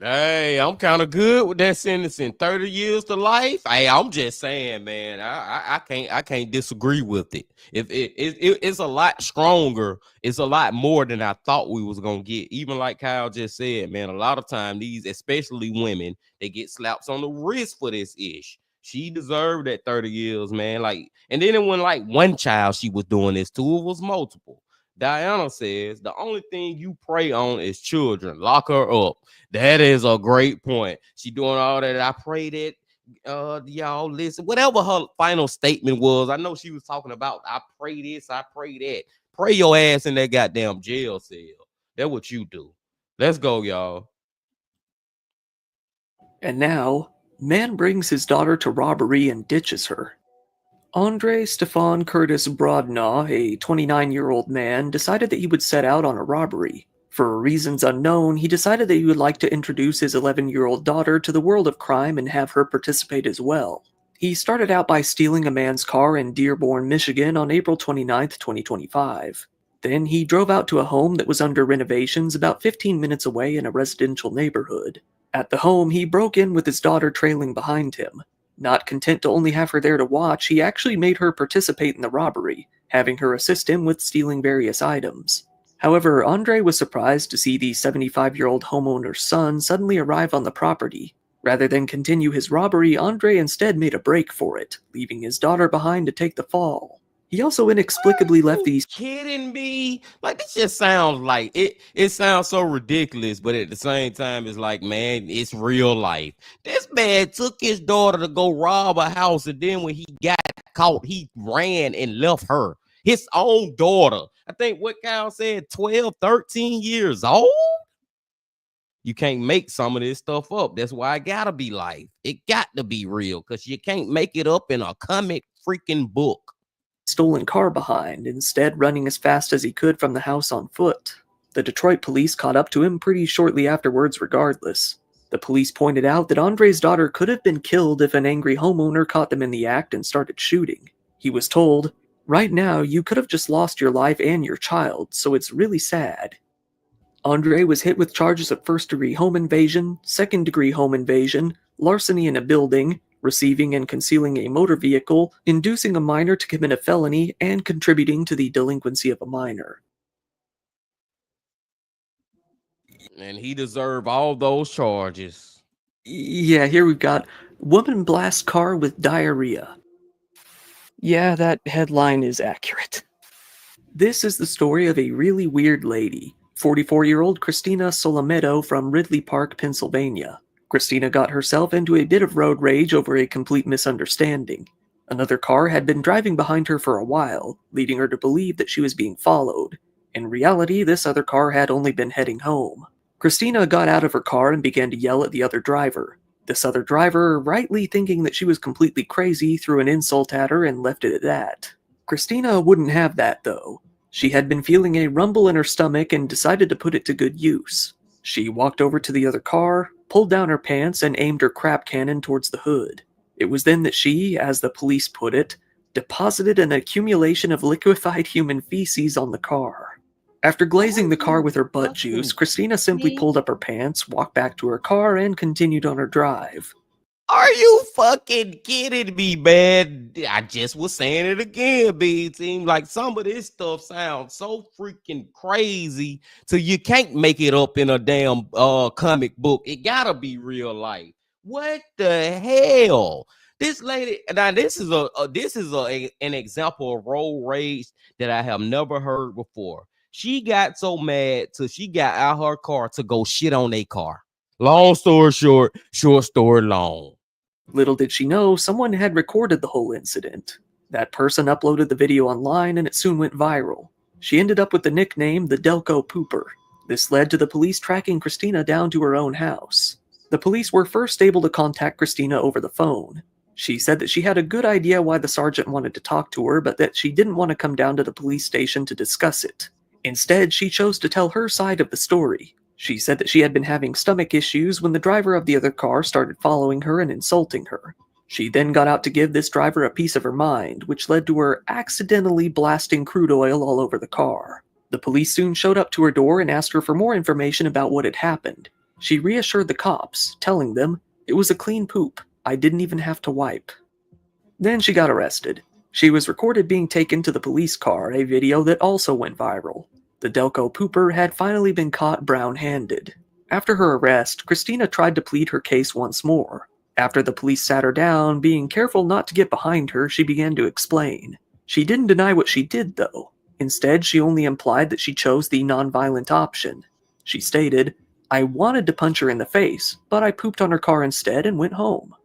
Hey, I'm kind of good with that sentencing. 30 years to life. Hey, I'm just saying, man. I can't disagree with it. If it's a lot stronger, it's a lot more than I thought we was gonna get. Even like Kyle just said, man. A lot of time these, especially women, they get slaps on the wrist for this ish. She deserved that 30 years, man. Like, and then it wasn't like one child she was doing this to. It was multiple. Diana says the only thing you prey on is children. Lock her up. That is a great point. She doing all that. I pray that y'all listen. Whatever her final statement was, I know she was talking about I pray this, I pray that. Pray your ass in that goddamn jail cell. That's what you do. Let's go, y'all. And now, man brings his daughter to robbery and ditches her. Andre Stefan Curtis Brodnaw, a 29-year-old man, decided that he would set out on a robbery. For reasons unknown, he decided that he would like to introduce his 11-year-old daughter to the world of crime and have her participate as well. He started out by stealing a man's car in Dearborn, Michigan on April 29, 2025. Then he drove out to a home that was under renovations about 15 minutes away in a residential neighborhood. At the home, he broke in with his daughter trailing behind him. Not content to only have her there to watch, he actually made her participate in the robbery, having her assist him with stealing various items. However, Andre was surprised to see the 75-year-old homeowner's son suddenly arrive on the property. Rather than continue his robbery, Andre instead made a break for it, leaving his daughter behind to take the fall. He also inexplicably left these kidding me. Like, this just sounds like it sounds so ridiculous, but at the same time, it's like, man, it's real life. This man took his daughter to go rob a house, and then when he got caught, he ran and left her. His own daughter. I think what Kyle said, 12, 13 years old. You can't make some of this stuff up. That's why it gotta be life. It got to be real, because you can't make it up in a comic freaking book. Stolen car behind, instead running as fast as he could from the house on foot. The Detroit police caught up to him pretty shortly afterwards regardless. The police pointed out that Andre's daughter could have been killed if an angry homeowner caught them in the act and started shooting. He was told, "Right now, you could have just lost your life and your child, so it's really sad." Andre was hit with charges of first-degree home invasion, second-degree home invasion, larceny in a building, receiving and concealing a motor vehicle, inducing a minor to commit a felony, and contributing to the delinquency of a minor. And he deserved all those charges. Yeah, here we've got woman blasts car with diarrhea. Yeah, that headline is accurate. This is the story of a really weird lady, 44-year-old Christina Solomedo from Ridley Park, Pennsylvania. Christina got herself into a bit of road rage over a complete misunderstanding. Another car had been driving behind her for a while, leading her to believe that she was being followed. In reality, this other car had only been heading home. Christina got out of her car and began to yell at the other driver. This other driver, rightly thinking that she was completely crazy, threw an insult at her and left it at that. Christina wouldn't have that, though. She had been feeling a rumble in her stomach and decided to put it to good use. She walked over to the other car, pulled down her pants, and aimed her crap cannon towards the hood. It was then that she, as the police put it, deposited an accumulation of liquefied human feces on the car. After glazing the car with her butt juice, Christina simply pulled up her pants, walked back to her car, and continued on her drive. Are you fucking kidding me, man? I just was saying it again, B. It seems like some of this stuff sounds so freaking crazy till you can't make it up in a damn comic book. It gotta be real life. What the hell? This lady, now this is an example of road rage that I have never heard before. She got so mad till she got out her car to go shit on a car. Long story short, short story long. Little did she know, someone had recorded the whole incident. That person uploaded the video online and it soon went viral. She ended up with the nickname the Delco Pooper. This led to the police tracking Christina down to her own house. The police were first able to contact Christina over the phone. She said that she had a good idea why the sergeant wanted to talk to her, but that she didn't want to come down to the police station to discuss it. Instead, she chose to tell her side of the story. She said that she had been having stomach issues when the driver of the other car started following her and insulting her. She then got out to give this driver a piece of her mind, which led to her accidentally blasting crude oil all over the car. The police soon showed up to her door and asked her for more information about what had happened. She reassured the cops, telling them, "It was a clean poop. I didn't even have to wipe." Then she got arrested. She was recorded being taken to the police car, a video that also went viral. The Delco Pooper had finally been caught brown-handed. After her arrest, Christina tried to plead her case once more. After the police sat her down, being careful not to get behind her, she began to explain. She didn't deny what she did, though. Instead, she only implied that she chose the non-violent option. She stated, "I wanted to punch her in the face, but I pooped on her car instead and went home."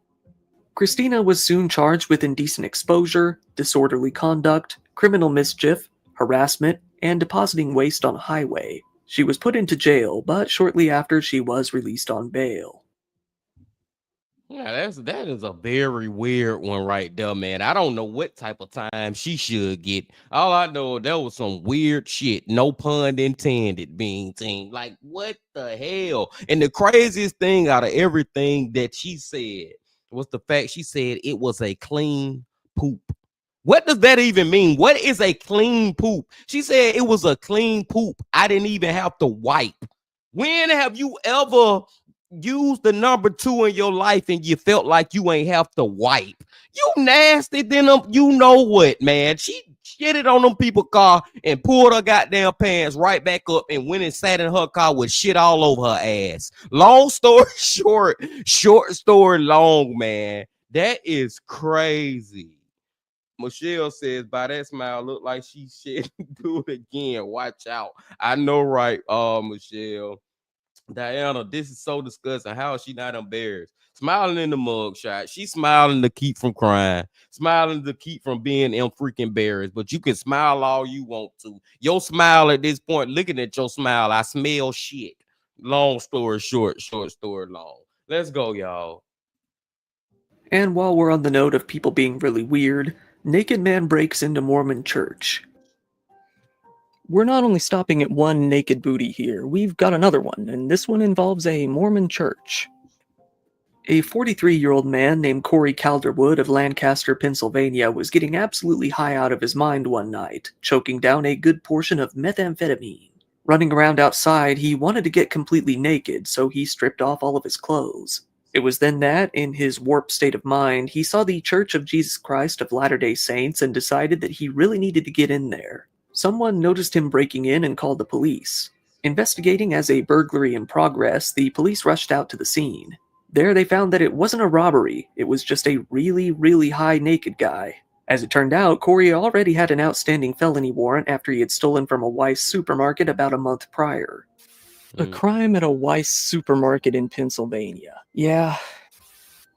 Christina was soon charged with indecent exposure, disorderly conduct, criminal mischief, harassment, and depositing waste on a highway. She was put into jail, but shortly after she was released on bail. Yeah, that is a very weird one right there, man. I don't know what type of time she should get. All I know, that was some weird shit. No pun intended, being team. Like, what the hell? And the craziest thing out of everything that she said was the fact she said it was a clean poop. What does that even mean? What is a clean poop? She said it was a clean poop. I didn't even have to wipe. When have you ever used the number 2 in your life and you felt like you ain't have to wipe? You nasty, then you know what, man? She shitted on them people car and pulled her goddamn pants right back up and went and sat in her car with shit all over her ass. Long story short, short story long, man. That is crazy. Michelle says, by that smile, look like she shit. Do it again. Watch out. I know, right? Michelle. Diana, this is so disgusting. How is she not embarrassed? Smiling in the mug shot. She's smiling to keep from crying, smiling to keep from being freaking embarrassed. But you can smile all you want to. Your smile at this point, looking at your smile, I smell shit. Long story short, short story long. Let's go, y'all. And while we're on the note of people being really weird, naked man breaks into Mormon church. We're not only stopping at one naked booty here, we've got another one, and this one involves a Mormon church. A 43-year-old man named Corey Calderwood of Lancaster, Pennsylvania was getting absolutely high out of his mind one night, choking down a good portion of methamphetamine. Running around outside, he wanted to get completely naked, so he stripped off all of his clothes. It was then that, in his warped state of mind, he saw the Church of Jesus Christ of Latter-day Saints and decided that he really needed to get in there. Someone noticed him breaking in and called the police. Investigating as a burglary in progress, the police rushed out to the scene. There they found that it wasn't a robbery, it was just a really, really high naked guy. As it turned out, Corey already had an outstanding felony warrant after he had stolen from a Weis supermarket about a month prior. A crime at a Weis supermarket in Pennsylvania. Yeah.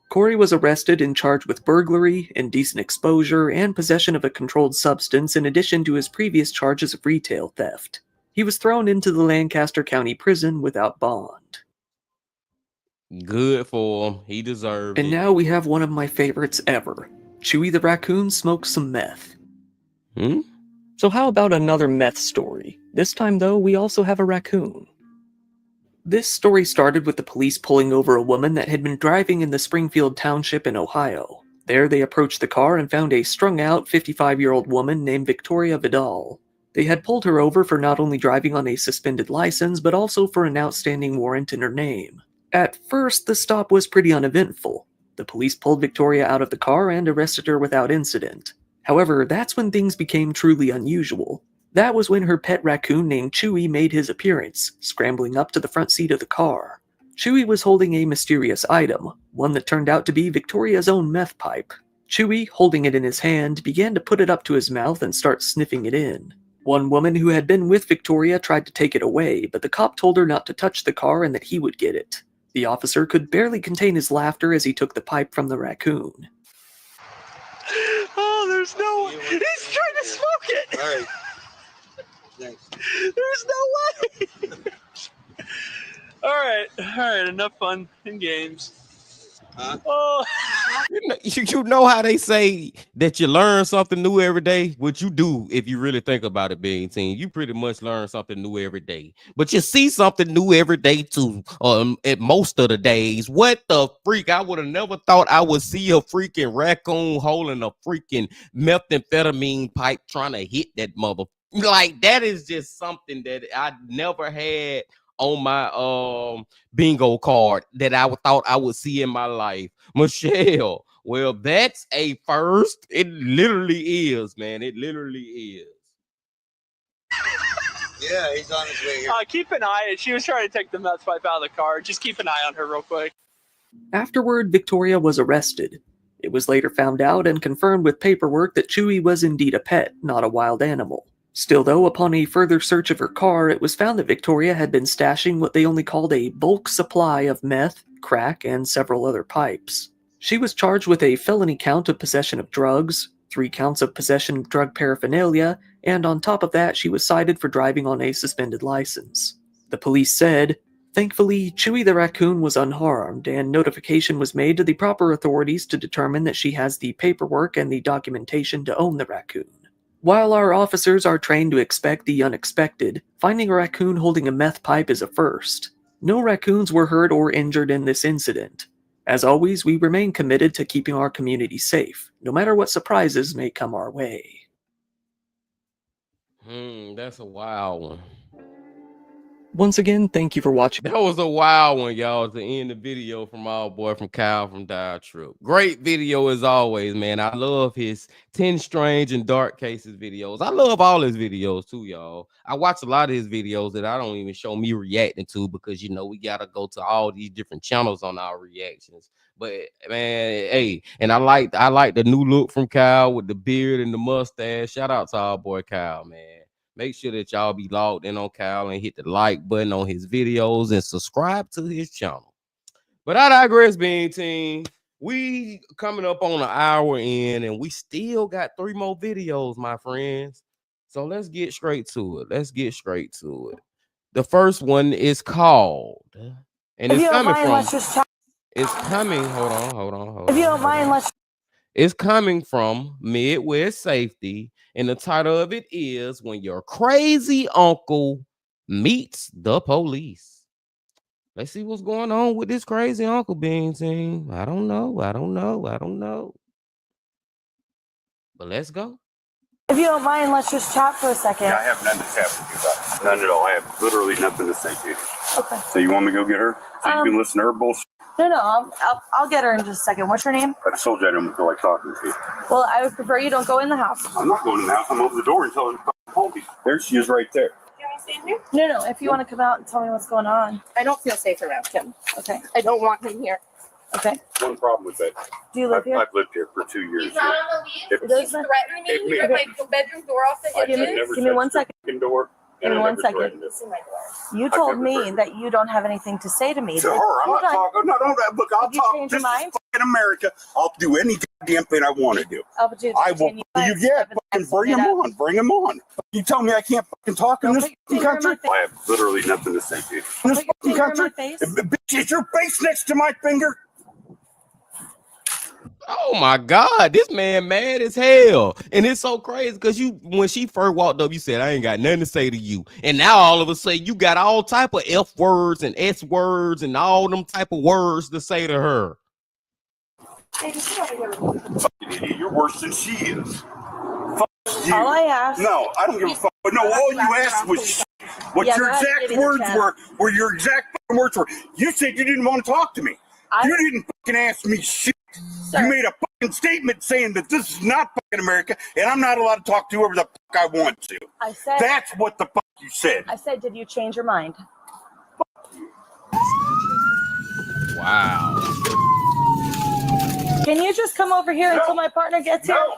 Corey was arrested and charged with burglary, indecent exposure, and possession of a controlled substance in addition to his previous charges of retail theft. He was thrown into the Lancaster County Prison without bond. Good for him. He deserved it. And now we have one of my favorites ever. Chewy the Raccoon smokes some meth. So how about another meth story? This time, though, we also have a raccoon. This story started with the police pulling over a woman that had been driving in the Springfield Township in Ohio. There they approached the car and found a strung-out 55-year-old woman named Victoria Vidal. They had pulled her over for not only driving on a suspended license, but also for an outstanding warrant in her name. At first, the stop was pretty uneventful. The police pulled Victoria out of the car and arrested her without incident. However, that's when things became truly unusual. That was when her pet raccoon named Chewy made his appearance, scrambling up to the front seat of the car. Chewy was holding a mysterious item, one that turned out to be Victoria's own meth pipe. Chewy, holding it in his hand, began to put it up to his mouth and start sniffing it in. One woman who had been with Victoria tried to take it away, but the cop told her not to touch the car and that he would get it. The officer could barely contain his laughter as he took the pipe from the raccoon. Oh, there's no way. He's trying to smoke it. All right. Thanks. There's no way. All right. Enough fun and games. Huh? Oh. You know how they say that you learn something new every day? What you do, if you really think about it, being team, you pretty much learn something new every day. But you see something new every day too, at most of the days. What the freak? I would have never thought I would see a freaking raccoon holding a freaking methamphetamine pipe trying to hit that mother. Like, that is just something that I never had on my bingo card that I thought I would see in my life. Michelle, well, that's a first. It literally is, man. It literally is. Yeah, he's on his way here. Keep an eye. She was trying to take the meth pipe out of the car. Just keep an eye on her real quick. Afterward, Victoria was arrested. It was later found out and confirmed with paperwork that Chewy was indeed a pet, not a wild animal. Still though, upon a further search of her car, it was found that Victoria had been stashing what they only called a bulk supply of meth, crack, and several other pipes. She was charged with a felony count of possession of drugs, 3 counts of possession of drug paraphernalia, and on top of that, she was cited for driving on a suspended license. The police said, "Thankfully, Chewy the raccoon was unharmed, and notification was made to the proper authorities to determine that she has the paperwork and the documentation to own the raccoon." While our officers are trained to expect the unexpected, finding a raccoon holding a meth pipe is a first. No raccoons were hurt or injured in this incident. As always, we remain committed to keeping our community safe, no matter what surprises may come our way. That's a wild one. Once again, thank you for watching. That was a wild one, y'all, to end the video from our boy from Kyle from Dire Trip. Great video as always, man. I love his 10 strange and dark cases videos. I love all his videos too, y'all. I watch a lot of his videos that I don't even show me reacting to because, you know, we got to go to all these different channels on our reactions. But man, hey, and I like the new look from Kyle with the beard and the mustache. Shout out to our boy Kyle, man. Make sure that y'all be logged in on Kyle and hit the like button on his videos and subscribe to his channel. But I digress, being team. We coming up on an hour in, and we still got 3 more videos, my friends. So let's get straight to it. The first one is called, and it's coming from. It's coming. Hold on. If you don't mind, let's. It's coming from Midwest Safety, and the title of it is "When Your Crazy Uncle Meets the Police." Let's see what's going on with this crazy uncle being seen. I don't know. But let's go. If you don't mind, let's just chat for a second. Yeah, I have none to chat with you about. None at all. I have literally nothing to say to you. Okay. So you want me to go get her? So you can listen to her bullshit? No, I'll get her in just a second. What's your name? I just told you I don't feel like talking to you. Well, I would prefer you don't go in the house. I'm not going in the house. I'm over the door and telling her to call me. There she is right there. You want to stay in here? No. If you want to come out and tell me what's going on. I don't feel safe around him. Okay. I don't want him here. Okay. One problem with that. Do you live here? I've lived here for 2 years. He's not on the leave. He's threatening me. You have my bedroom door off the hinges. Give me 1 second. Door. Give me 1 second. You told me that you don't have anything to say to me. To her, I'm not talking. No, look, I'll Did you talk. change This your is mind? fucking America. I'll do any goddamn thing I want to do. I'll do I will. Fucking bring him on. Bring him on. You tell me I can't fucking talk in this fucking country? I have literally nothing to say to you. In this fucking country? Bitch, is your face next to my finger? Oh my God, this man mad as hell. And it's so crazy because when she first walked up, you said, "I ain't got nothing to say to you." And now all of a sudden you got all type of F words and S words and all them type of words to say to her. Hey, just get over here with me. Fucking idiot. You're worse than she is. Fuck you. All I asked. No, I don't give a fuck. But no, all you asked was shit. What Yeah, your go ahead, exact give me the words chance. were your exact fucking words were. You said you didn't want to talk to me. You didn't fucking ask me shit. Sir. You made a fucking statement saying that this is not fucking America and I'm not allowed to talk to whoever the fuck I want to. I said. That's what the fuck you said. I said, did you change your mind? Wow. Can you just come over here until my partner gets here? No.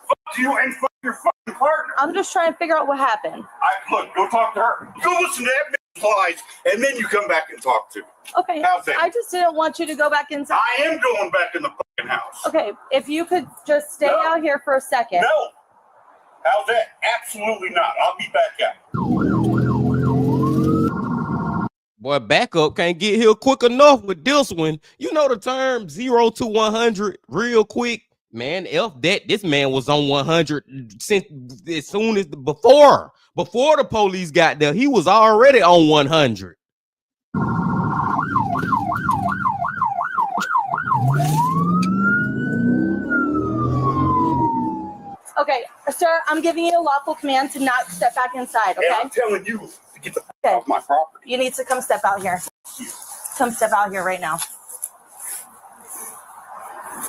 Fuck you and fuck your fucking partner. I'm just trying to figure out what happened. Look, go talk to her. Go listen to that bitch's lies and then you come back and talk to me. Okay. How's that? I just didn't want you to go back inside. I am going back in the fucking house. Okay, if you could just stay No. out here for a second. No. How's that? Absolutely not. I'll be back out. Boy, backup can't get here quick enough with this one. You know the term 0 to 100 real quick. Man, F that. This man was on 100 since as soon as before the police got there. He was already on 100. Okay, sir, I'm giving you a lawful command to not step back inside, okay? And I'm telling you to get the fuck Okay. off my property. You need to come step out here. Come step out here right now.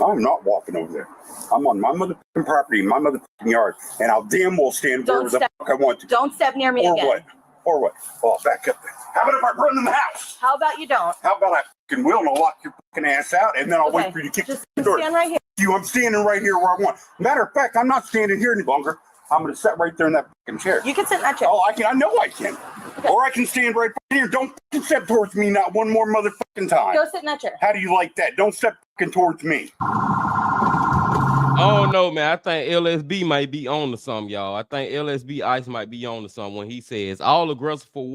I'm not walking over there. I'm on my motherfucking property, my motherfucking yard, and I'll damn well stand Don't wherever the step- fuck I want to. Don't step near me Or again. what? Or what? Oh, back up there. How about if I run in the house? How about you don't? How about I fucking will and I'll lock your fucking ass out and then I'll Okay, wait for you to kick just the door. stand right here. I'm standing right here where I want. Matter of fact, I'm not standing here any longer. I'm gonna sit right there in that fucking chair. You can sit in that chair. Oh, I can. I know I can. Okay. Or I can stand right here. Don't fucking step towards me not one more motherfucking time. Go sit in that chair. How do you like that? Don't step fucking towards me. I don't know, man. I think LSB might be on to something, y'all. I think LSB Ice might be on to something when he says all aggressive for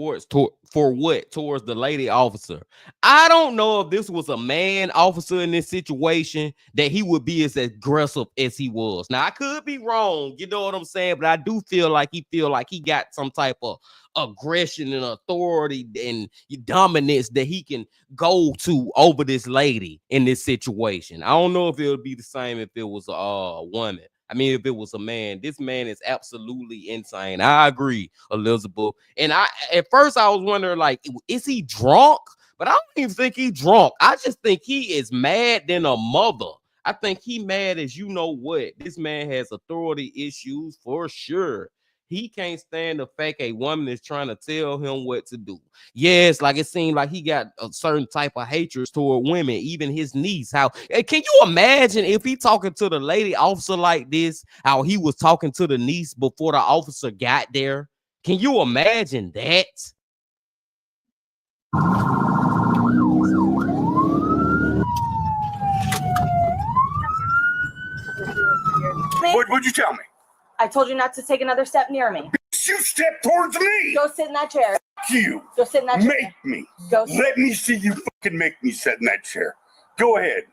what towards the lady officer. I don't know if this was a man officer in this situation that he would be as aggressive as he was. Now I could be wrong, you know what I'm saying, but I do feel like he got some type of aggression and authority and dominance that he can go to over this lady in this situation. I don't know if it would be the same if it was a woman. I mean, if it was a man. This man is absolutely insane. I agree, Elizabeth. And at first I was wondering, like, is he drunk? But I don't even think he's drunk. I just think he is mad than a mother. I think he mad as you know what. This man has authority issues for sure. He can't stand the fact a woman is trying to tell him what to do. Yes, like it seemed like he got a certain type of hatred toward women, even his niece. How can you imagine if he talking to the lady officer like this, how he was talking to the niece before the officer got there? Can you imagine that? What'd you tell me? I told you not to take another step near me. You step towards me. Go sit in that chair. You Go sit in that chair. make me. Go sit. Let me see you fucking make me sit in that chair. Go ahead.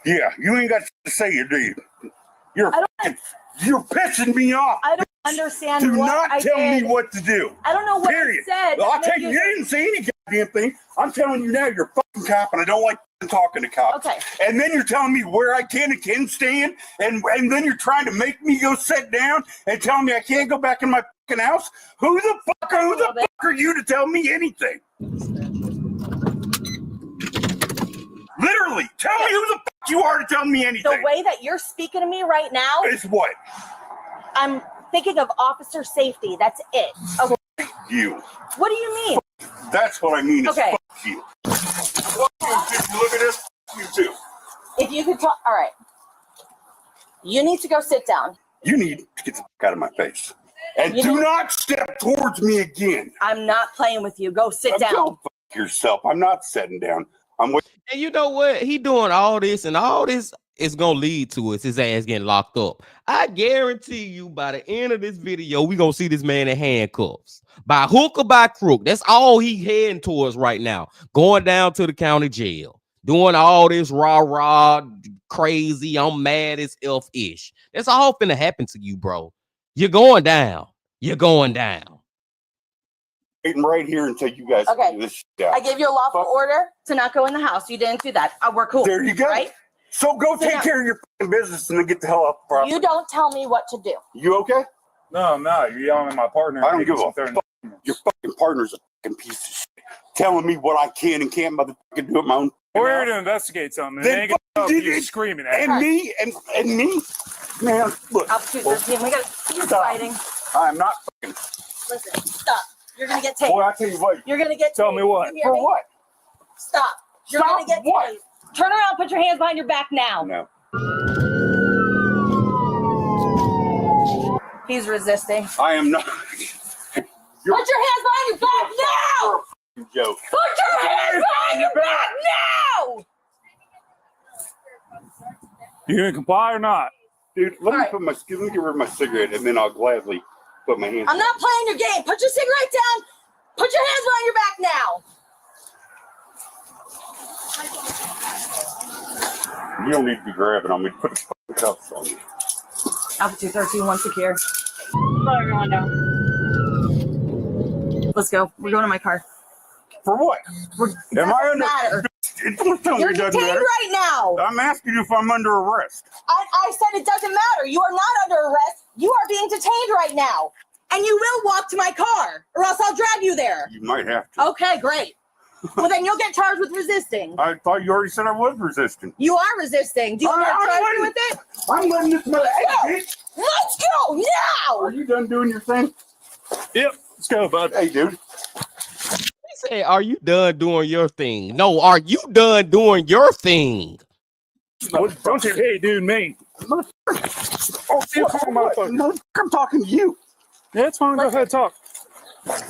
Yeah, you ain't got to say it, do you? You're pissing me off. I don't understand Do what not I tell did. me what to do. I don't know what Period. I said. I'll tell you, you didn't say any goddamn thing. I'm telling you now, you're a fucking cop, and I don't like talking to cops. Okay. And then you're telling me where I can and can't stand, and then you're trying to make me go sit down and tell me I can't go back in my fucking house. Who the fuck are you to tell me anything? Literally, tell me who the fuck you are to tell me anything. The way that you're speaking to me right now, is what? I'm thinking of officer safety. That's it. Okay. You. What do you mean? That's what I mean. Is Okay. fuck you. Look at this. You too. If you could talk, all right. You need to go sit down. You need to get the fuck out of my face. And You do know- not step towards me again. I'm not playing with you. Go sit down. Go fuck yourself. I'm not sitting down. I'm waiting. And you know what? He doing all this, and all this is gonna lead to his ass getting locked up. I guarantee you, by the end of this video, we gonna see this man in handcuffs, by hook or by crook. That's all he heading towards right now. Going down to the county jail, doing all this rah crazy. I'm mad as ish. That's all finna happen to you, bro. You're going down. You're going down. Waiting right here until you guys Okay. figure this shit out. I gave you a lawful order to not go in the house. You didn't do that. We're cool. There you go. Right? So go Sit take down. care of your fucking business and then get the hell out the property. You don't tell me what to do. You okay? No, I'm not. You're yelling at my partner. I don't give a fuck. fuck. Your fucking partner's a fucking piece of shit. Telling me what I can and can't motherfucking do at my own. We're here to investigate something. Then They ain't gonna fucking help did you it. screaming at And me and me, man. Look, Altitude 13. We got to Stop. fighting. I'm not fucking. Listen, stop. You're gonna get tased. Boy, I tell you what. You're gonna get. Tell me tased. what? You hear For me? what? Stop. You're Stop gonna get what? tased. Turn around. Put your hands behind your back now. No. He's resisting. I am not. Put your hands behind your back now. Joke. Put your hands behind your back now. You gonna comply or not? Dude, let me Alright. put let me get rid of my cigarette and then I'll gladly put my hands. I'm not playing your game. Put your cigarette down. Put your hands behind your back now. You don't need to be grabbing on me. Put the fucking cuffs on me. Altitude 13, one secure. Let everyone know. Let's go. We're going to my car. For what? Am I under? Matter. Don't tell me You're it doesn't detained matter. right now. I'm asking you if I'm under arrest. I said it doesn't matter. You are not under arrest. You are being detained right now. And you will walk to my car, or else I'll drag you there. You might have to. Okay, great. Well, then you'll get charged with resisting. I thought you already said I was resisting. You are resisting. Do you want me to charge you with it? I'm letting this mother. Hey, bitch. Let's go now. Are you done doing your thing? Yep. Let's go, bud. Hey, dude. He said, "Are you done doing your thing?" No, are you done doing your thing? Don't you hey, dude, me. Oh, motherfucker. I'm talking to you. Yeah, it's fine. Go ahead, talk.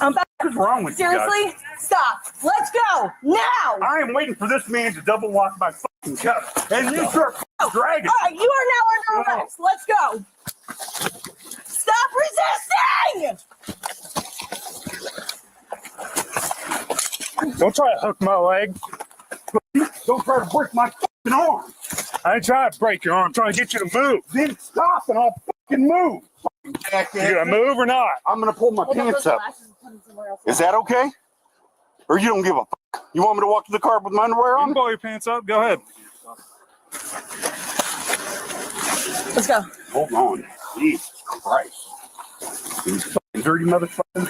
I'm back. What's wrong with you guys? Seriously? Stop. Let's go now. I am waiting for this man to double lock my fucking cup. And you start dragging. All right, you are now under arrest. Let's go. Stop resisting. Don't try to hook my leg. Don't try to break my fucking arm. I ain't trying to break your arm. I'm trying to get you to move. Then stop and I'll fucking move. Fucking jackass. You gonna move or not? I'm gonna pull my pants up. Is that okay? Or you don't give a fuck? You want me to walk to the car with my underwear You on? can pull your pants up. Go ahead. Let's go. Hold on. Jesus Christ. These fucking dirty motherfuckers.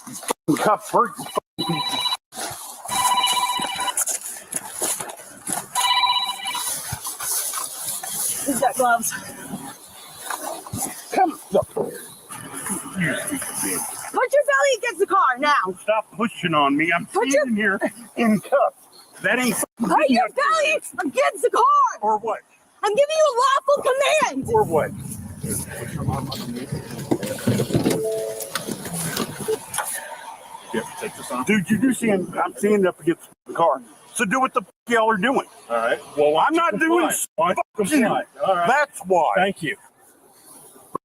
These fucking cuffs hurt you fucking pieces. He's got gloves. Come up. Put your belly against the car now. Stop pushing on me. I'm Put your- standing here in cuffs. That ain't fucking Put your good. belly against the car. Or what? I'm giving you a lawful command. Or what? You have to take this off. Dude, you do see I'm standing up against the car. So do what the fuck y'all are doing. All right. Well, I'm not doing Why? fucking you. All right. That's why. Thank you.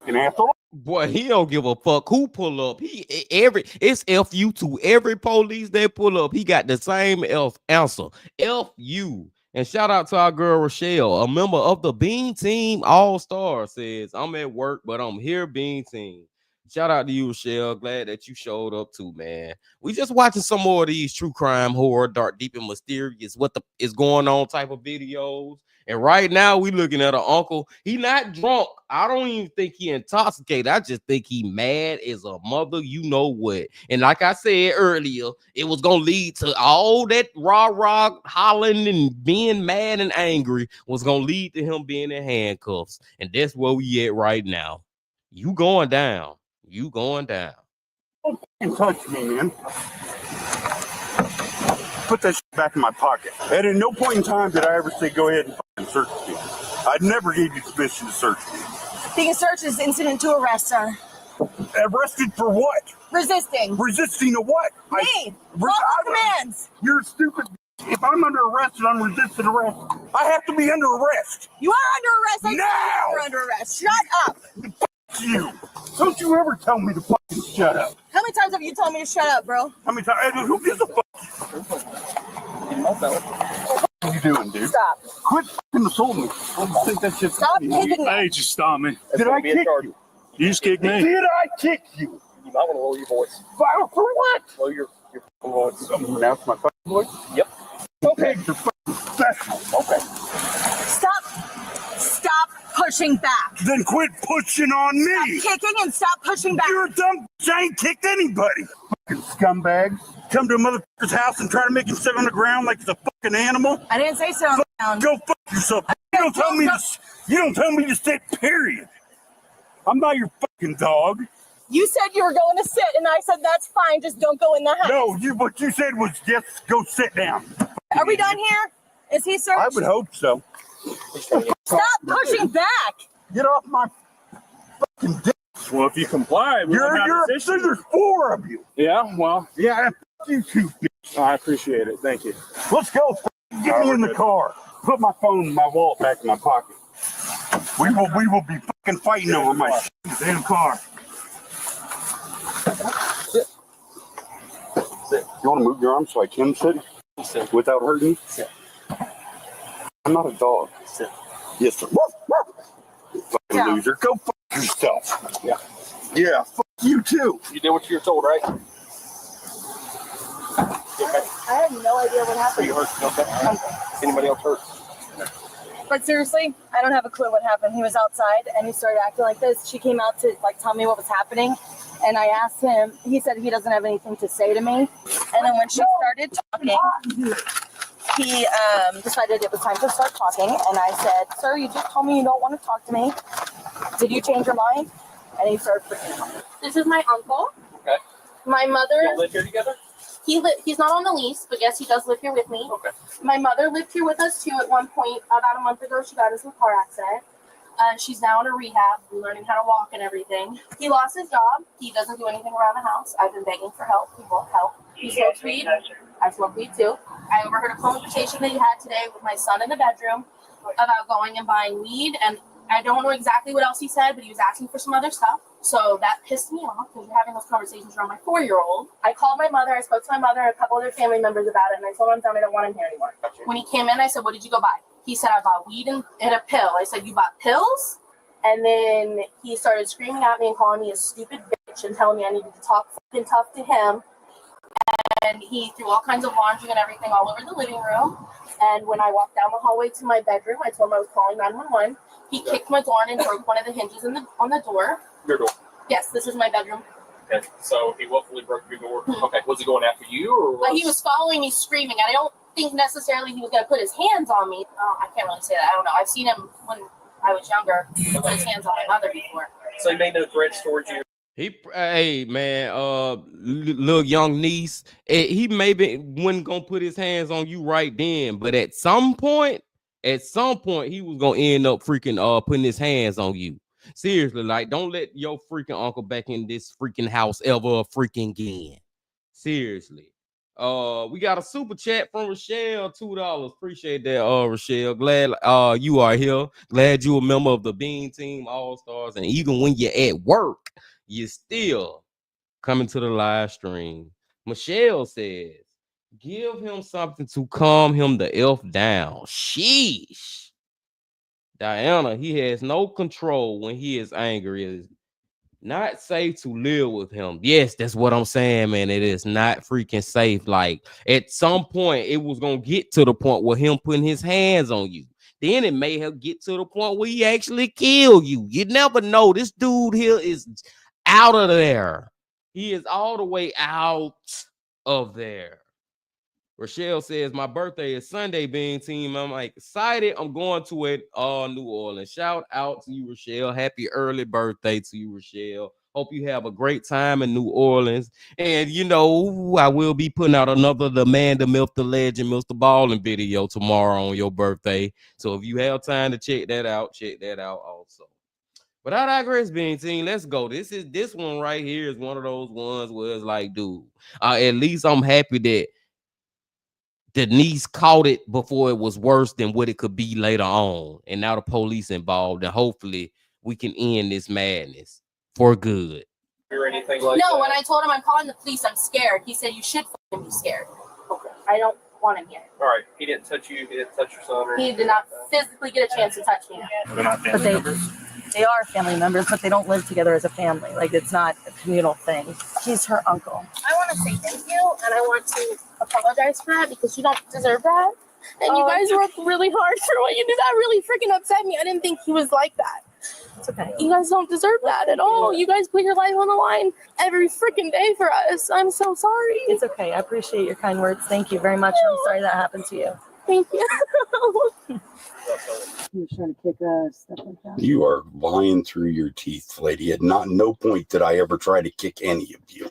Fucking asshole. Boy, he don't give a fuck who pull up. It's FU to every police that pull up. He got the same answer. FU. And shout out to our girl Rochelle, a member of the Bean Team All-Star, says, "I'm at work, but I'm here, Bean Team." Shout out to you, Rochelle. Glad that you showed up too, man. We just watching some more of these true crime, horror, dark, deep, and mysterious, what the is going on type of videos. And right now we looking at an uncle. He not drunk. I don't even think he intoxicated. I just think he mad as a mother, you know what. And like I said earlier, it was gonna lead to all that rah hollering and being mad and angry was gonna lead to him being in handcuffs. And that's where we at right now. You going down. You going down. Don't fucking touch me, man. Put that shit back in my pocket. And at no point in time did I ever say go ahead and fucking search me. I never gave you permission to search me. Being searched is incident to arrest, sir. Arrested for what? Resisting. Resisting to what? Me. Lawful commands. You're stupid. If I'm under arrest and I'm resisting arrest, I have to be under arrest. You are under arrest. I Now! You're under arrest. Shut up. You. Don't you ever tell me to fucking shut up. How many times have you told me to shut up, bro? How many times? Who gives a fuck? What are you doing, dude? Stop. Quit fucking assaulting me. I don't think that shit's Stop funny. hitting me. Hey, just stop me. Did I kick you? You just kicked me. Did I kick you? You might want to lower your voice. For what? Lower your voice. Now it's my fucking voice? Yep. Okay, you're fucking professional. Okay. Stop pushing back. Then quit pushing on me. Stop kicking and stop pushing back. You're a dumb bitch. I ain't kicked anybody. Fucking scumbags. Come to a motherfucker's house and try to make him sit on the ground like he's a fucking animal. I didn't say sit on the ground. Go fuck yourself. You don't tell me to sit, period. I'm not your fucking dog. You said you were going to sit, and I said that's fine. Just don't go in the house. No, what you said was just go sit down. Are we done here? Is he searched? I would hope so. Stop pushing back. Get off my fucking dick. Well, if you comply, There's 4 of you. Yeah, well, Yeah, you two bitch. I appreciate it. Thank you. Let's go. Get me in the car. Put my phone and my wallet back in my pocket. We will be fucking fighting over my damn car. Sit. You want to move your arm so I can sit without hurting you? Sit. I'm not a dog. Sit. Yes, sir. You fucking Down. loser. Go fuck yourself. Yeah. Yeah, fuck you too. You did what you were told, right? I have no idea what Are happened. you hurt? Okay. Anybody else hurt? But seriously, I don't have a clue what happened. He was outside and he started acting like this. She came out to tell me what was happening, and I asked him. He said he doesn't have anything to say to me. And then when she started talking, he decided it was time to start talking. And I said, "Sir, you just told me you don't want to talk to me. Did you change your mind?" And he started freaking out. This is my uncle. Okay. My mother. Y'all live here together? He's not on the lease, but yes, he does live here with me. Okay. My mother lived here with us too at one point. About a month ago, she got into a car accident. She's now in a rehab, learning how to walk and everything. He lost his job. He doesn't do anything around the house. I've been begging for help. He won't help. He smokes weed. I smoke weed too. I overheard a conversation that he had today with my son in the bedroom about going and buying weed, and I don't know exactly what else he said, but he was asking for some other stuff. So that pissed me off because we're having those conversations around my 4-year-old. I called my mother. I spoke to my mother and a couple other family members about it, and I told him I'm done. I don't want him here anymore. When he came in, I said, "What did you go buy?" He said, "I bought weed and a pill." I said, "You bought pills?" And then he started screaming at me and calling me a stupid bitch and telling me I needed to talk fucking tough to him. And he threw all kinds of laundry and everything all over the living room. And when I walked down the hallway to my bedroom, I told him I was calling 911. He kicked my door in and broke one of the hinges on the door. Your door. Yes, this is my bedroom. Okay. So he willfully broke your door. Okay. Was he going after you or was... He was following me screaming. I don't think necessarily he was going to put his hands on me. I can't really say that. I don't know. I've seen him when I was younger put his hands on my mother before. So he made no threats towards you? Hey man, little young niece, he maybe wasn't gonna put his hands on you right then, but at some point, he was gonna end up freaking putting his hands on you. Seriously, like don't let your freaking uncle back in this freaking house ever freaking again. Seriously. We got a super chat from Rochelle, $2. Appreciate that, Rochelle. Glad you are here. Glad you're a member of the Bean Team All-Stars, and even when you're at work, you're still coming to the live stream. Michelle says, give him something to calm him the F down. Sheesh. Diana, he has no control when he is angry. It is not safe to live with him. Yes, that's what I'm saying, man. It is not freaking safe. Like, at some point, it was going to get to the point where him putting his hands on you. Then it may have get to the point where he actually kill you. You never know. This dude here is out of there. He is all the way out of there. Rochelle says, my birthday is Sunday, Bean Team. I'm like excited. I'm going to it, New Orleans. Shout out to you, Rochelle. Happy early birthday to you, Rochelle. Hope you have a great time in New Orleans. And, you know, I will be putting out another The Man, the Myth, the Legend, Mr. Ballin' video tomorrow on your birthday. So if you have time to check that out also. But I digress, Bean Team. Let's go. This one right here is one of those ones where it's like, dude, at least I'm happy that the niece caught it before it was worse than what it could be later on. And now the police involved, and hopefully we can end this madness for good. Or anything like No, that? when I told him I'm calling the police, I'm scared. He said, you should fucking be scared. Okay. I don't want him here. All right. He didn't touch you. He didn't touch your son. Or He did not physically get a chance to touch me. They're not family members. They are family members, but they don't live together as a family. Like, it's not a communal thing. He's her uncle. I want to say thank you, and I want to apologize for that because you don't deserve that. And you guys worked really hard for what you did. That really freaking upset me. I didn't think he was like that. It's okay. You guys don't deserve that at all. You guys put your life on the line every freaking day for us. I'm so sorry. It's okay. I appreciate your kind words. Thank you very much. I'm sorry that happened to you. Thank you. He was trying to kick stuff like that. You are lying through your teeth, lady. At no point did I ever try to kick any of you.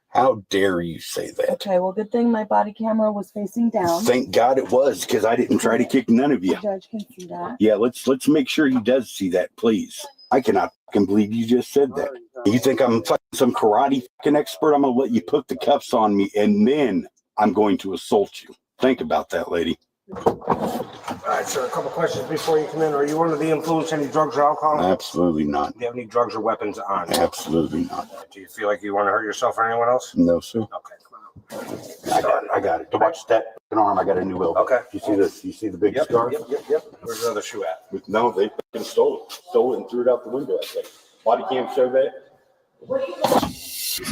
How dare you say that? Okay, well, good thing my body camera was facing down. Thank God it was, because I didn't try to kick none of you. The judge can see that. Yeah, let's make sure he does see that, please. I cannot fucking believe you just said that. You think I'm fucking some karate fucking expert? I'm gonna let you put the cuffs on me, and then I'm going to assault you. Think about that, lady. All right, sir, a couple questions before you come in. Are you under the influence of any drugs or alcohol? Absolutely not. Do you have any drugs or weapons on? Absolutely not. Do you feel like you want to hurt yourself or anyone else? No, sir. Okay, come on. I got it. To watch that arm, I got a new elbow. Okay. You see this? You see the big Yep, scar? yep. Where's the other shoe at? No, they fucking stole it. Stole it and threw it out the window, I think. Body cam show that.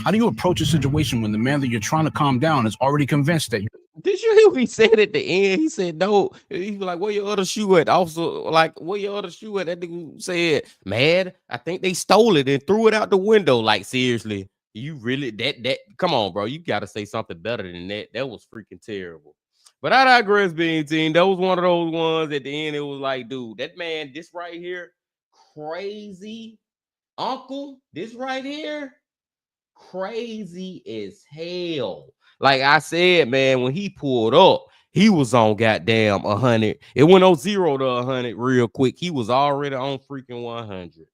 How do you approach a situation when the man that you're trying to calm down is already convinced that Did you hear what he said at the end? He said, no. He was like, where your other shoe at? Also, like, where your other shoe at? That nigga said, man, I think they stole it and threw it out the window. Like, seriously, you really, that, come on, bro. You got to say something better than that. That was freaking terrible. But I digress, being team. That was one of those ones at the end. It was like, dude, that man, this right here, crazy uncle, this right here, crazy as hell. Like I said, man, when he pulled up, he was on goddamn 100. It went on 0 to 100 real quick. He was already on freaking 100.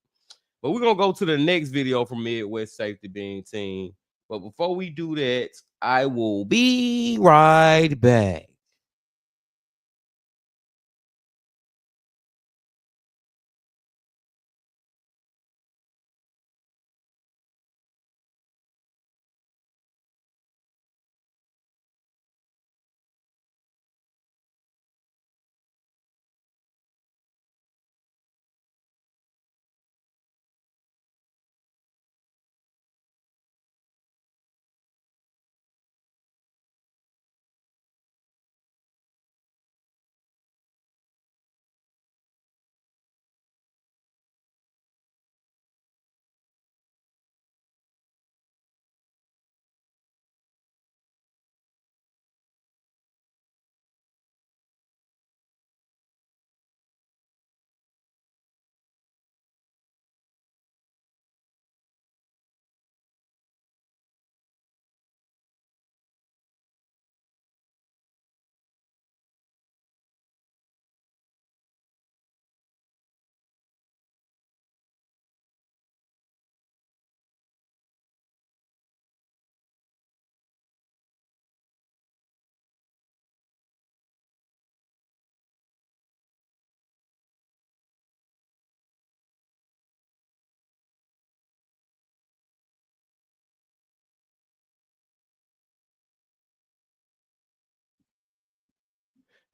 But we're gonna go to the next video from Midwest Safety Being Team. But before we do that, I will be right back.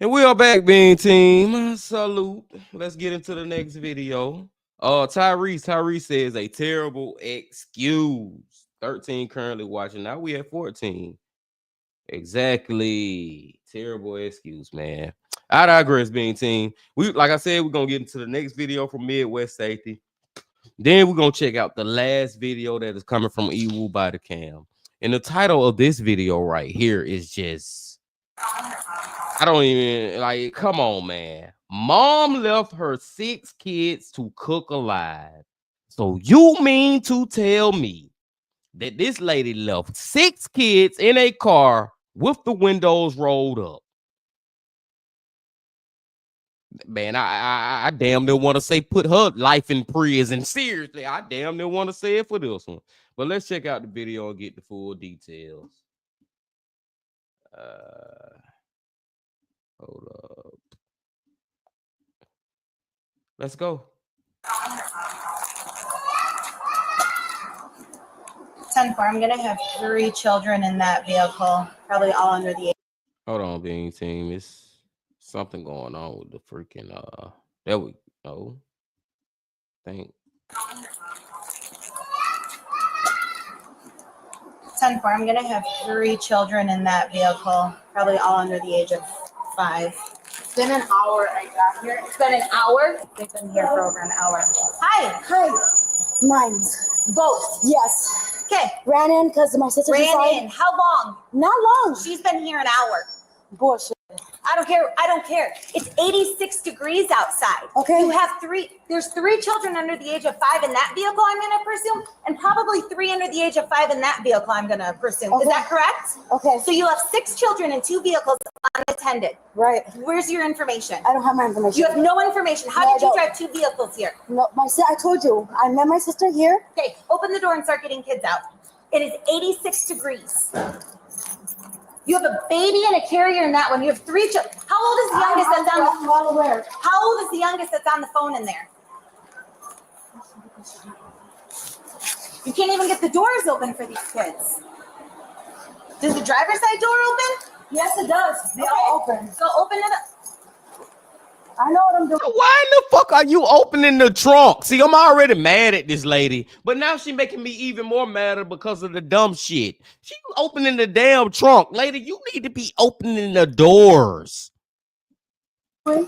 And we are back, being team. Salute. Let's get into the next video. Tyrese says a terrible excuse. 13 currently watching. Now we at 14. Exactly. Terrible excuse, man. I digress, being team. We, like I said, we're gonna get into the next video from Midwest Safety. Then we're gonna check out the last video that is coming from EWU by the cam. And the title of this video right here is just, I don't even, like, come on, man. Mom left her 6 kids to cook alive. So you mean to tell me that this lady left 6 kids in a car with the windows rolled up? Man, I damn near want to say put her life in prison. Seriously, I damn near want to say it for this one. But let's check out the video and get the full details. Hold up. Let's go. 10-4. I'm gonna have 3 children in that vehicle, probably all under the age. Hold on, being team. It's something going on with the freaking there we go. Think 10-4. I'm gonna have 3 children in that vehicle, probably all under the age of 5. It's been an hour I got here. It's been an hour. They've been here for over an hour. Hi. Hi. Mine's. Both. Yes. Okay. Ran in because my sister's Ran inside. in. How long? Not long. She's been here an hour. Bullshit. I don't care. I don't care. It's 86 degrees outside. Okay. You have there's 3 children under the age of 5 in that vehicle, I'm going to presume, and probably 3 under the age of 5 in that vehicle, I'm going to presume. Okay. Is that correct? Okay. So you have 6 children in 2 vehicles unattended. Right. Where's your information? I don't have my information. You have no information. How No, did you I drive 2 vehicles here? No, I told you. I met my sister here. Okay, open the door and start getting kids out. It is 86 degrees. You have a baby and a carrier in that one. You have 3 children. How old is the youngest that's on the I'm well aware. How old is the youngest that's on the phone in there? You can't even get the doors open for these kids. Does the driver's side door open? Yes, it does. They all open. So open it up. I know what I'm doing. Why in the fuck are you opening the trunk? See, I'm already mad at this lady, but now she making me even more madder because of the dumb shit. She opening the damn trunk. Lady, you need to be opening the doors. I'm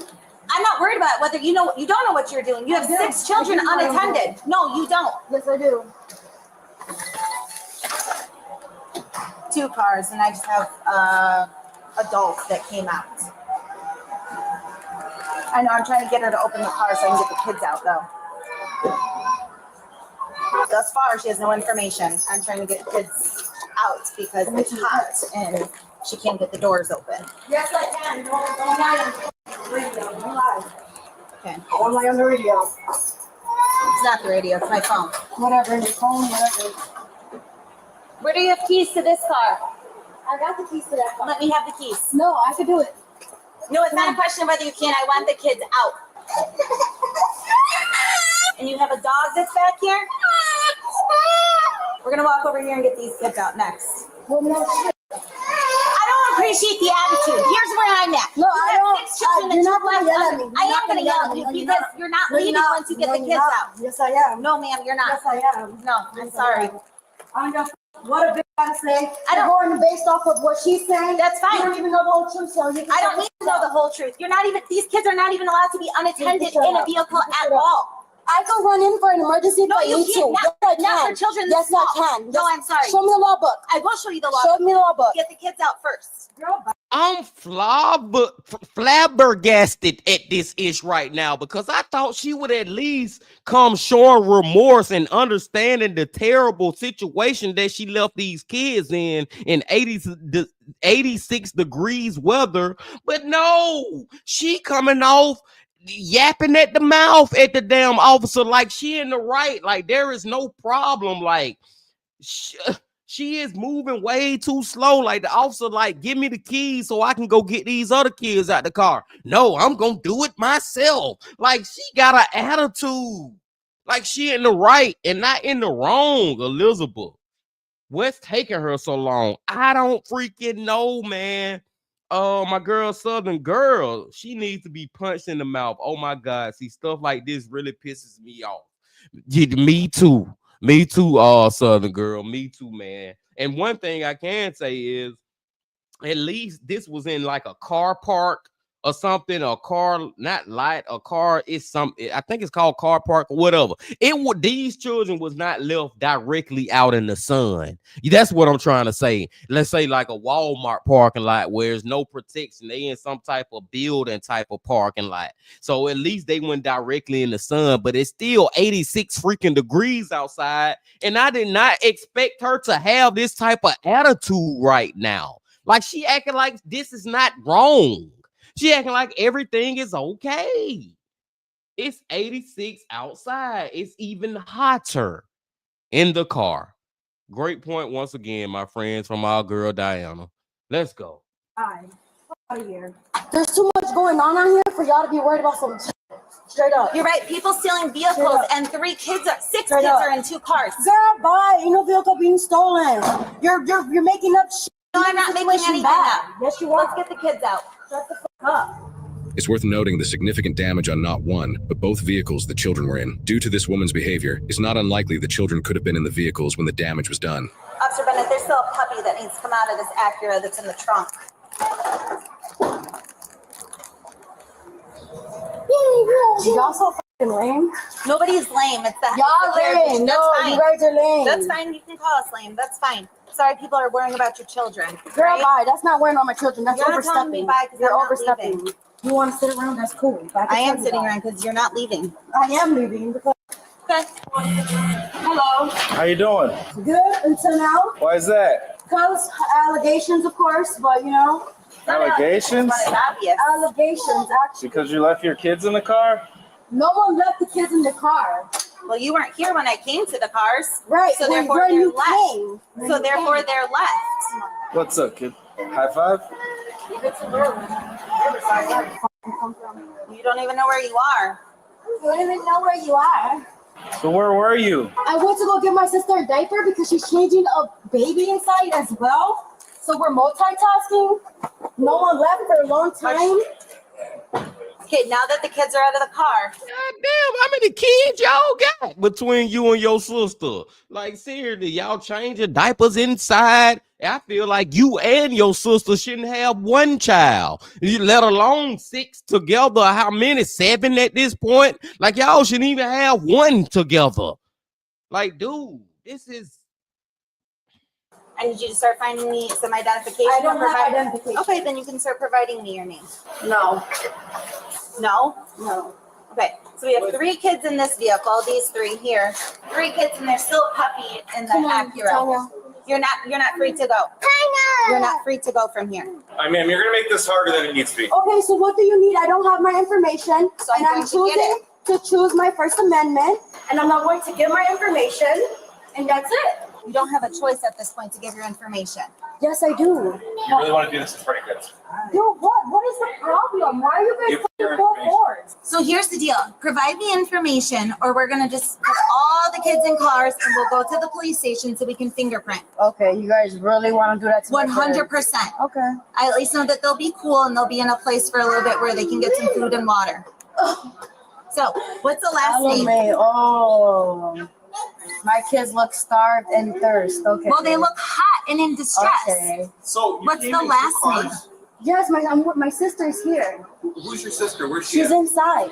not worried about whether you don't know what you're doing. You have 6 children unattended. No, you don't. Yes, I do. 2 cars, and I just have adults that came out. I know, I'm trying to get her to open the car so I can get the kids out, though. Thus far, she has no information. I'm trying to get kids out because it's hot and she can't get the doors open. Yes, I can. Don't lie on the radio. Don't lie. Okay. Don't lie on the radio. It's not the radio, it's my phone. Whatever, your phone, whatever. Where do you have keys to this car? I got the keys to that car. Let me have the keys. No, I could do it. No, it's not a question of whether you can. I want the kids out. And you have a dog that's back here? We're going to walk over here and get these kids out next. Well, no shit. I don't appreciate the attitude. Here's where I'm at. No, I don't. 6 children You're and not 2 going to yell at me. I am going to yell at you because you're not leaving once you get the kids out. Yes, I am. No, ma'am, you're not. Yes, I am. No, I'm sorry. I'm just what a bitch gotta say. I don't- Going based off of what she's saying. That's fine. You don't even know the whole truth, so you can I don't need to know the whole truth. You're not even, these kids are not even allowed to be unattended in a vehicle at all. I can run in for an emergency No, if I you need can't. to. Yes, I Not can. for children Yes, this small. I can. No, I'm sorry. Show me the law book. I will show you the law. Show me the law book. Get the kids out first. I'm flabbergasted at this ish right now because I thought she would at least come showing remorse and understanding the terrible situation that she left these kids in 86 degrees weather. But no, she coming off yapping at the mouth at the damn officer like she in the right. Like there is no problem. Like she is moving way too slow. Like the officer, like, give me the keys so I can go get these other kids out the car. No, I'm gonna do it myself. Like she got an attitude. Like she in the right and not in the wrong, Elizabeth. What's taking her so long? I don't freaking know, man. My girl, Southern Girl, she needs to be punched in the mouth. Oh my God. See, stuff like this really pisses me off. Me too. Me too, Southern Girl. Me too, man. And one thing I can say is at least this was in like a car park or something, a car, not light, a car is something. I think it's called car park or whatever. These children was not left directly out in the sun. That's what I'm trying to say. Let's say like a Walmart parking lot where there's no protection. They in some type of building type of parking lot. So at least they went directly in the sun, but it's still 86 freaking degrees outside. And I did not expect her to have this type of attitude right now. Like she acting like this is not wrong. She acting like everything is okay. It's 86 outside. It's even hotter in the car. Great point once again, my friends, from our girl Diana. Let's go. Out of here. There's too much going on out here for y'all to be worried about some straight up. You're right. People stealing vehicles and 6 kids are in 2 cars. Girl, bye. Ain't no vehicle being stolen. You're making up shit. No, I'm not making anything up. Yes, you are. Let's get the kids out. Shut the fuck up. It's worth noting the significant damage on not one, but both vehicles the children were in. Due to this woman's behavior, it's not unlikely the children could have been in the vehicles when the damage was done. Officer Bennett, there's still a puppy that needs to come out of this Acura that's in the trunk. Y'all so fucking lame. Nobody's lame. It's that Y'all lame. That's No, fine. you guys are lame. That's fine. You can call us lame. That's fine. Sorry, people are worrying about your children. Girl, right? bye. That's not wearing on my children. That's You're not telling me overstepping. bye 'cause You're I'm not overstepping. leaving. You want to sit around? That's cool. I am sitting around because you're not leaving. I am leaving because. Okay. Hello. How you doing? Good until now. Why is that? Because allegations, of course, but you know. Allegations? But it's obvious. Allegations, actually. Because you left your kids in the car? No one left the kids in the car. Well, you weren't here when I came to the cars. Right. So when, therefore when they're you left. came. So therefore they're left. What's up, kid? High five? You don't even know where you are. You don't even know where you are. So where were you? I went to go get my sister a diaper because she's changing a baby inside as well. So we're multitasking. No one left for a long time. Okay, now that the kids are out of the car. God damn, how many kids y'all got between you and your sister? Like, seriously, y'all changing diapers inside. I feel like you and your sister shouldn't have one child, let alone 6 together. How many? 7 at this point? Like, y'all shouldn't even have one together. Like, dude, this is... I need you to start finding me some identification. I don't have identification. Okay, then you can start providing me your name. No. No? No. Okay, so we have 3 kids in this vehicle, these 3 here. 3 kids and there's still a puppy in the Acura. You're not free to go. You're not free to go from here. I mean, you're gonna make this harder than it needs to be. Okay, so what do you need? I don't have my information. So and I'm choosing to choose my First Amendment. And I'm not going to give my information. And that's it. You don't have a choice at this point to give your information. Yes, I do. You really want to do this in front of kids? Dude, what? What is the problem? Why are you guys fucking full force? So here's the deal. Provide me information or we're going to just put all the kids in cars and we'll go to the police station so we can fingerprint. Okay, you guys really want to do that to 100%. Okay. I at least know that they'll be cool and they'll be in a place for a little bit where they can get some food and water. So what's the last name? Oh, my kids look starved and thirst. Okay. Well, they look hot and in distress. Okay. So what's the last name? Yes, my sister's here. Who's your sister? Where's she She's at? inside.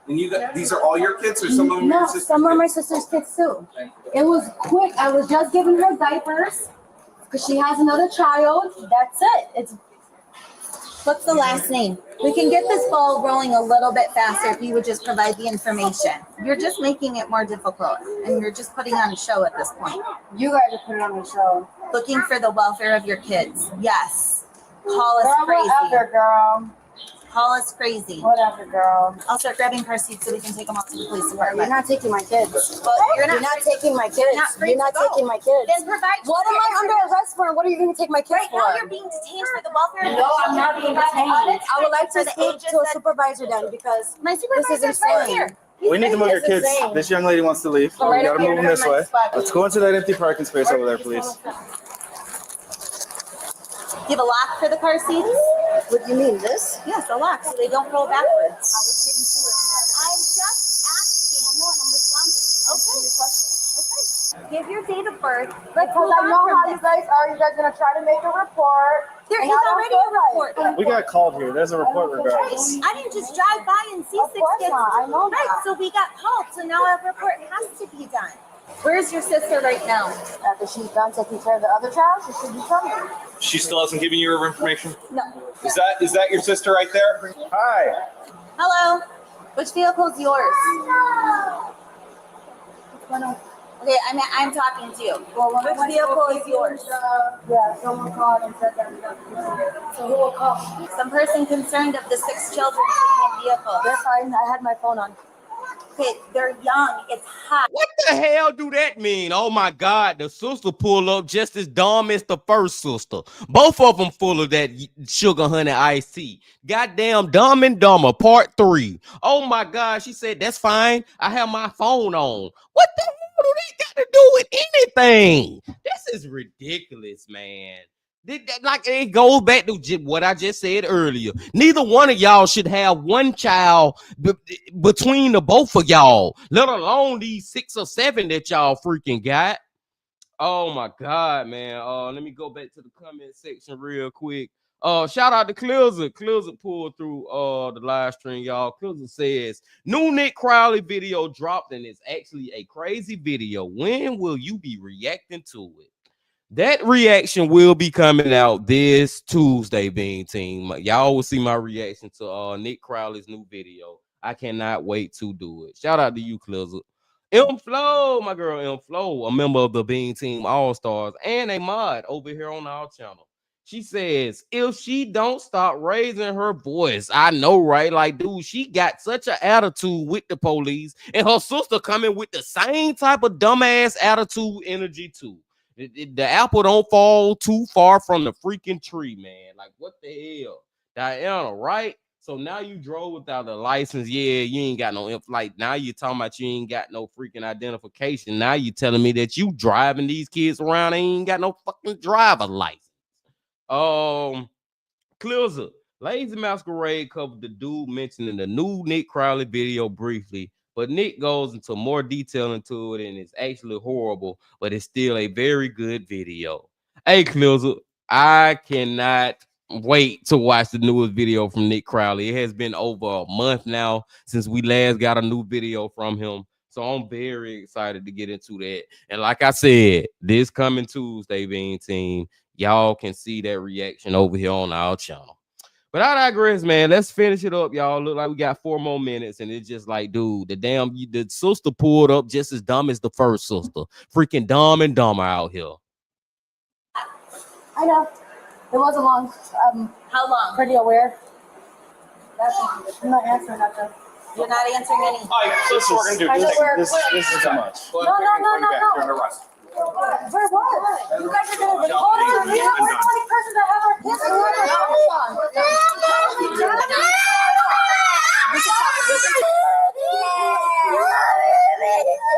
And you got these are all your kids, or some of them No, your sister's some are my kids? sister's kids too. It was quick. I was just giving her diapers because she has another child. That's it. It's What's the last name? We can get this ball rolling a little bit faster if you would just provide the information. You're just making it more difficult, and you're just putting on a show at this point. You guys are putting on a show. Looking for the welfare of your kids. Yes. Call us Girl, crazy. whatever, girl. Call us crazy. Whatever, girl. I'll start grabbing car seats so we can take them off to the police You're department. not taking my kids. Well, You're not taking my kids. You're not taking my kids. Then provide. What am I under arrest for? What are you going to take my kids Right for? now, you're being detained for the welfare. No, I'm not being detained. I would like to For the speak ages to a that- supervisor then because My this is supervisor's right insane. here. We need to move your This is kids. insane. This young lady wants to leave. Come We right gotta up here, move them grab this my way. spot. Let's go into that empty parking space over there, please. You have a lock for the car seats? What do you mean, this? Yes, a lock so they don't roll backwards. I'm just asking. I know, and I'm responding. Okay. Give your date of birth. Because I know how you guys are. You guys are going to try to make a report. There and is I don't already feel a report. right. We got called here. There's a report regardless. I didn't just drive by and see Of 6 course kids. not. I know Right, that. so we got called. So now a report has to be done. Where's your sister right now? After she's done taking care of the other child, she should be coming. She still hasn't given you her information? No. Is that your sister right there? Hi. Hello. Which vehicle is yours? Okay, I'm talking to you. Which vehicle is yours? Yeah, someone called and said that. So who will call? Some person concerned of the 6 children sitting in vehicles. They're fine. I had my phone on. Okay, they're young. It's hot. What the hell do that mean? Oh my God, the sister pull up just as dumb as the first sister. Both of them full of that sugar honey iced tea. Goddamn Dumb and Dumber Part 3. Oh my God, she said, that's fine. I have my phone on. What the hell do they got to do with anything? This is ridiculous, man. Like it goes back to what I just said earlier. Neither one of y'all should have one child between the both of y'all, let alone these 6 or 7 that y'all freaking got. Oh my God, man. Let me go back to the comment section real quick. Shout out to Clizzer. Clizzer pulled through the live stream, y'all. Clizzer says new Nick Crowley video dropped, and it's actually a crazy video. When will you be reacting to it? That reaction will be coming out this Tuesday, Bean Team. Y'all will see my reaction to Nick Crowley's new video. I cannot wait to do it. Shout out to you, Clizzer. M Flow, my girl M Flow, a member of the Bean Team All Stars and a mod over here on our channel. She says, if she don't stop raising her voice, I know, right? Like, dude, she got such an attitude with the police, and her sister coming with the same type of dumbass attitude energy too. The apple don't fall too far from the freaking tree, man. Like, what the hell? Diana, right? So now you drove without a license. Yeah, you ain't got no like. Now you're talking about you ain't got no freaking identification. Now you telling me that you driving these kids around and ain't got no fucking driver license. Clizzer, Lazy Masquerade covered the dude mentioning the new Nick Crowley video briefly, but Nick goes into more detail into it, and it's actually horrible, but it's still a very good video. Hey, Clizzer, I cannot wait to watch the newest video from Nick Crowley. It has been over a month now since we last got a new video from him. So I'm very excited to get into that. And like I said, this coming Tuesday, Bean Team, y'all can see that reaction over here on our channel. But I digress, man. Let's finish it up, y'all. Look like we got 4 more minutes, and it's just like, dude, the sister pulled up just as dumb as the first sister. Freaking dumb and dumber out here. I know. It wasn't long. How long? Pretty aware. I'm not answering nothing. You're not answering any. All right, so this is, we're gonna do this is too much. No. For what? You guys are gonna record it? We're the only person that have our kids in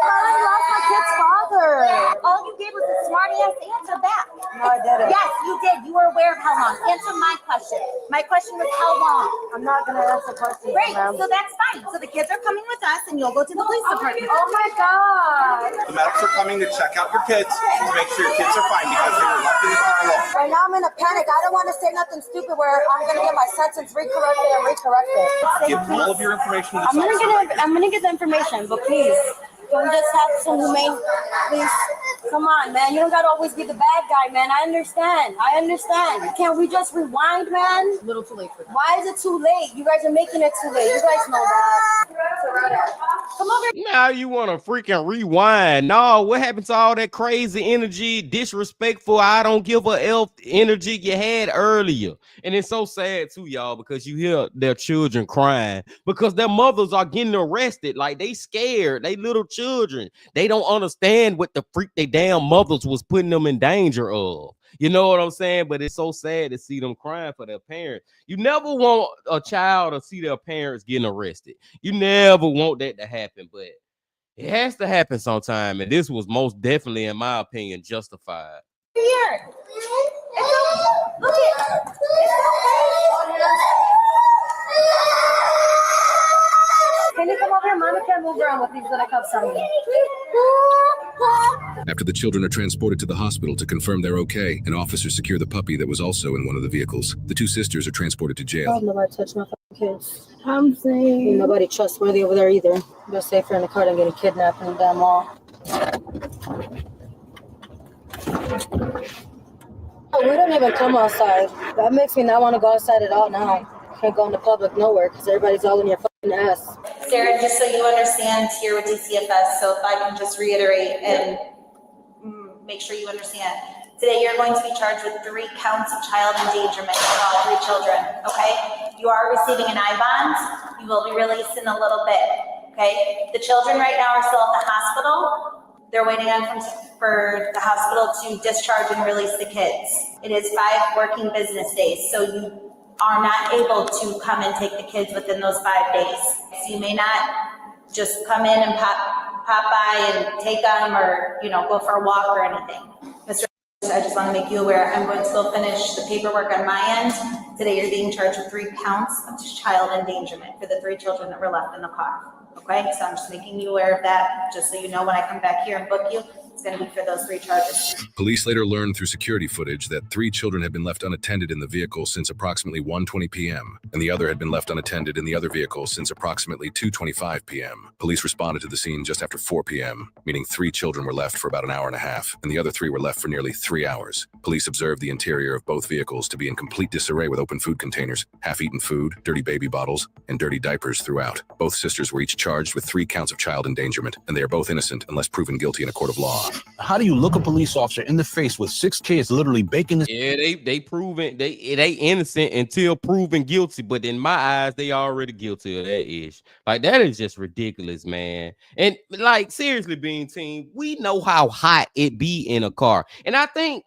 I lost my kid's father. All you gave was a smarty ass answer back. No, I didn't. Yes, you did. You were aware of how long. Answer my question. My question was how long. I'm not gonna answer questions. Great, so that's fine. So the kids are coming with us, and you'll go to the police department. Oh my god. The medics are coming to check out your kids to make sure your kids are fine because they were left in the car alone. Right now I'm in a panic. I don't want to say nothing stupid where I'm gonna get my sentence recorrected and recorrected. Give all of your information to the I'm gonna get the information, but please. Don't just have some humane, please. Come on, man. You don't gotta always be the bad guy, man. I understand. Can't we just rewind, man? A little too late for that. Why is it too late? You guys are making it too late. You guys know that. Come over. Now you want to freaking rewind. No, what happened to all that crazy energy, disrespectful, I don't give a F energy you had earlier? And it's so sad too, y'all, because you hear their children crying because their mothers are getting arrested. Like, they scared. They little children. They don't understand what the freak they damn mothers was putting them in danger of. You know what I'm saying? But it's so sad to see them crying for their parents. You never want a child to see their parents getting arrested. You never want that to happen, but it has to happen sometime. And this was most definitely, in my opinion, justified. Here. Look at. Can you come over here? Mommy can't move around with these little cups on me. After the children are transported to the hospital to confirm they're okay, and officers secure the puppy that was also in one of the vehicles, the 2 sisters are transported to jail. Nobody touch my fucking kids. I'm saying. Ain't nobody trustworthy over there either. They're safer in the car than getting kidnapped in the damn mall. Oh, we don't even come outside. That makes me not want to go outside at all now. Can't go in the public nowhere because everybody's all in your fucking ass. Sarah, just so you understand, here with DCFS, so if I can just reiterate and make sure you understand. Today, you're going to be charged with 3 counts of child endangerment for all 3 children, okay? You are receiving an I-bond. You will be released in a little bit, okay? The children right now are still at the hospital. They're waiting for the hospital to discharge and release the kids. It is 5 working business days, so you are not able to come and take the kids within those 5 days. So you may not just come in and pop by and take them or, go for a walk or anything. Mr. I just want to make you aware, I'm going to go finish the paperwork on my end. Today you're being charged with 3 counts of child endangerment for the 3 children that were left in the car. Okay, so I'm just making you aware of that, just so you know when I come back here and book you, It's going to be for those 3 charges. Police later learned through security footage that 3 children had been left unattended in the vehicle since approximately 1:20 p.m., and the other had been left unattended in the other vehicle since approximately 2:25 p.m. Police responded to the scene just after 4 p.m., meaning 3 children were left for about an hour and a half, and the other 3 were left for nearly 3 hours. Police observed the interior of both vehicles to be in complete disarray with open food containers, half-eaten food, dirty baby bottles, and dirty diapers throughout. Both sisters were each charged with 3 counts of child endangerment, and they are both innocent unless proven guilty in a court of law. How do you look a police officer in the face with 6 kids literally baking this? Yeah, they proven they innocent until proven guilty, but in my eyes, they already guilty of that ish. Like that is just ridiculous, man. And like seriously, Bean Team, we know how hot it be in a car, and I think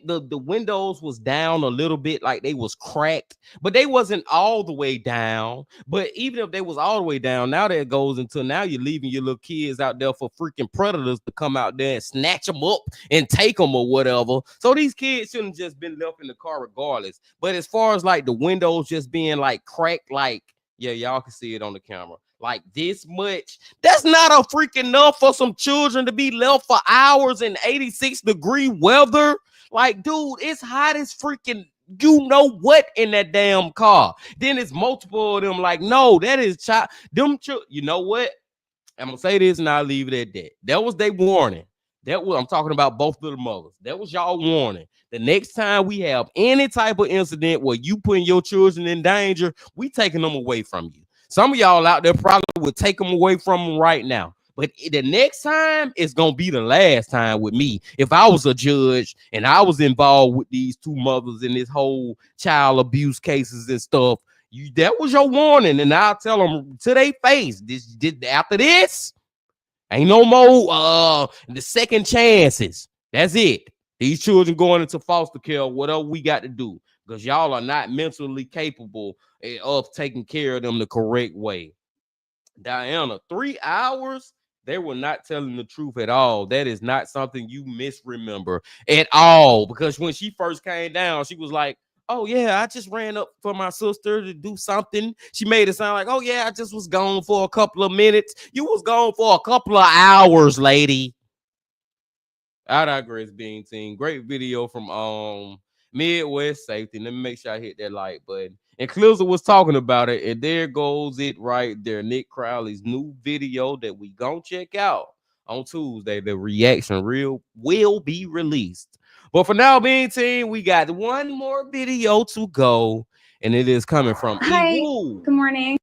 the windows was down a little bit, like they was cracked, but they wasn't all the way down. But even if they was all the way down, now that goes until now you're leaving your little kids out there for freaking predators to come out there and snatch them up and take them or whatever. So these kids shouldn't just been left in the car regardless. But as far as like the windows just being like cracked, like yeah, y'all can see it on the camera. Like this much, that's not a freaking enough for some children to be left for hours in 86-degree weather. Like, dude, it's hot as freaking you know what in that damn car. Then it's multiple of them. Like, no, that is you know what? I'm gonna say this and I'll leave it at that. That was their warning. I'm talking about both little mothers. That was y'all warning. The next time we have any type of incident where you putting your children in danger, we taking them away from you. Some of y'all out there probably would take them away from them right now. But the next time it's going to be the last time with me. If I was a judge and I was involved with these 2 mothers in this whole child abuse cases and stuff, that was your warning. And I'll tell them to their face, after this, ain't no more the second chances. That's it. These children going into foster care, whatever we got to do. Because y'all are not mentally capable of taking care of them the correct way. Diana, 3 hours? They were not telling the truth at all. That is not something you misremember at all. Because when she first came down, she was like, oh, yeah, I just ran up for my sister to do something. She made it sound like, oh, yeah, I just was gone for a couple of minutes. You was gone for a couple of hours, lady. I digress, Bean Team. Great video from Midwest Safety. Let me make sure I hit that like button. And Clizzer was talking about it, and there goes it right there. Nick Crowley's new video that we gonna check out on Tuesday. The reaction will be released. But for now, Bean Team, we got one more video to go, and it is coming from EWU. Good morning.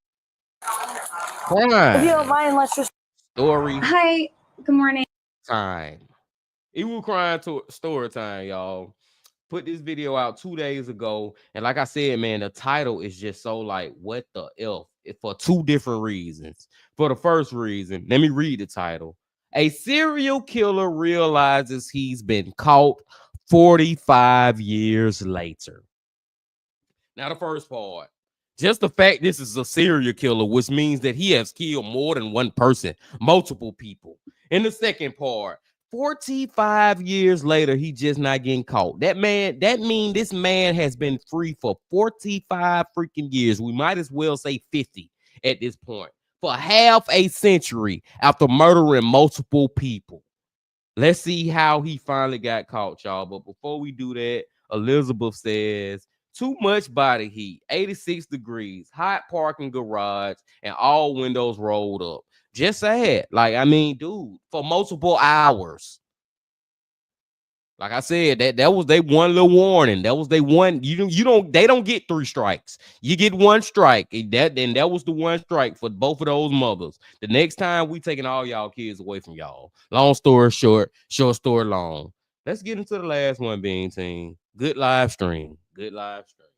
If you don't mind, let's just story. Hi. Good morning. Time. EWU crying to story time, y'all. Put this video out 2 days ago, and like I said, man, the title is just so like what the F for 2 different reasons. For the first reason, let me read the title. A serial killer realizes he's been caught 45 years later. Now the first part, just the fact this is a serial killer, which means that he has killed more than one person, multiple people. In the second part, 45 years later, he just not getting caught. That means this man has been free for 45 freaking years. We might as well say 50 at this point. For half a century after murdering multiple people. Let's see how he finally got caught, y'all. But before we do that, Elizabeth says, too much body heat, 86 degrees, hot parking garage, and all windows rolled up. Just sad. Like, I mean, dude, for multiple hours. Like I said, that was they one little warning. That was they one. They don't get 3 strikes. You get 1 strike. And that was the 1 strike for both of those mothers. The next time we taking all y'all kids away from y'all. Long story short, short story long. Let's get into the last one, Bean Team. Good live stream. Good live stream.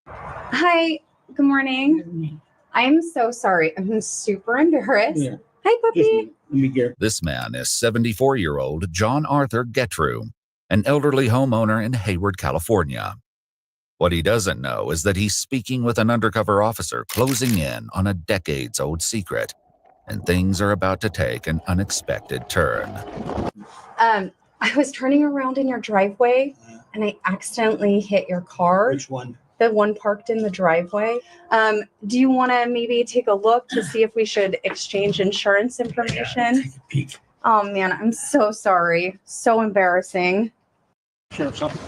Hi. Good morning. I'm so sorry. I'm super embarrassed. Yeah. Hi, puppy. This man is 74-year-old John Arthur Getru, an elderly homeowner in Hayward, California. What he doesn't know is that he's speaking with an undercover officer closing in on a decades-old secret, and things are about to take an unexpected turn. I was turning around in your driveway, and I accidentally hit your car. Which one? The one parked in the driveway. Do you want to maybe take a look to see if we should exchange insurance information? Take a peek. Oh man, I'm so sorry. So embarrassing. Sure, something.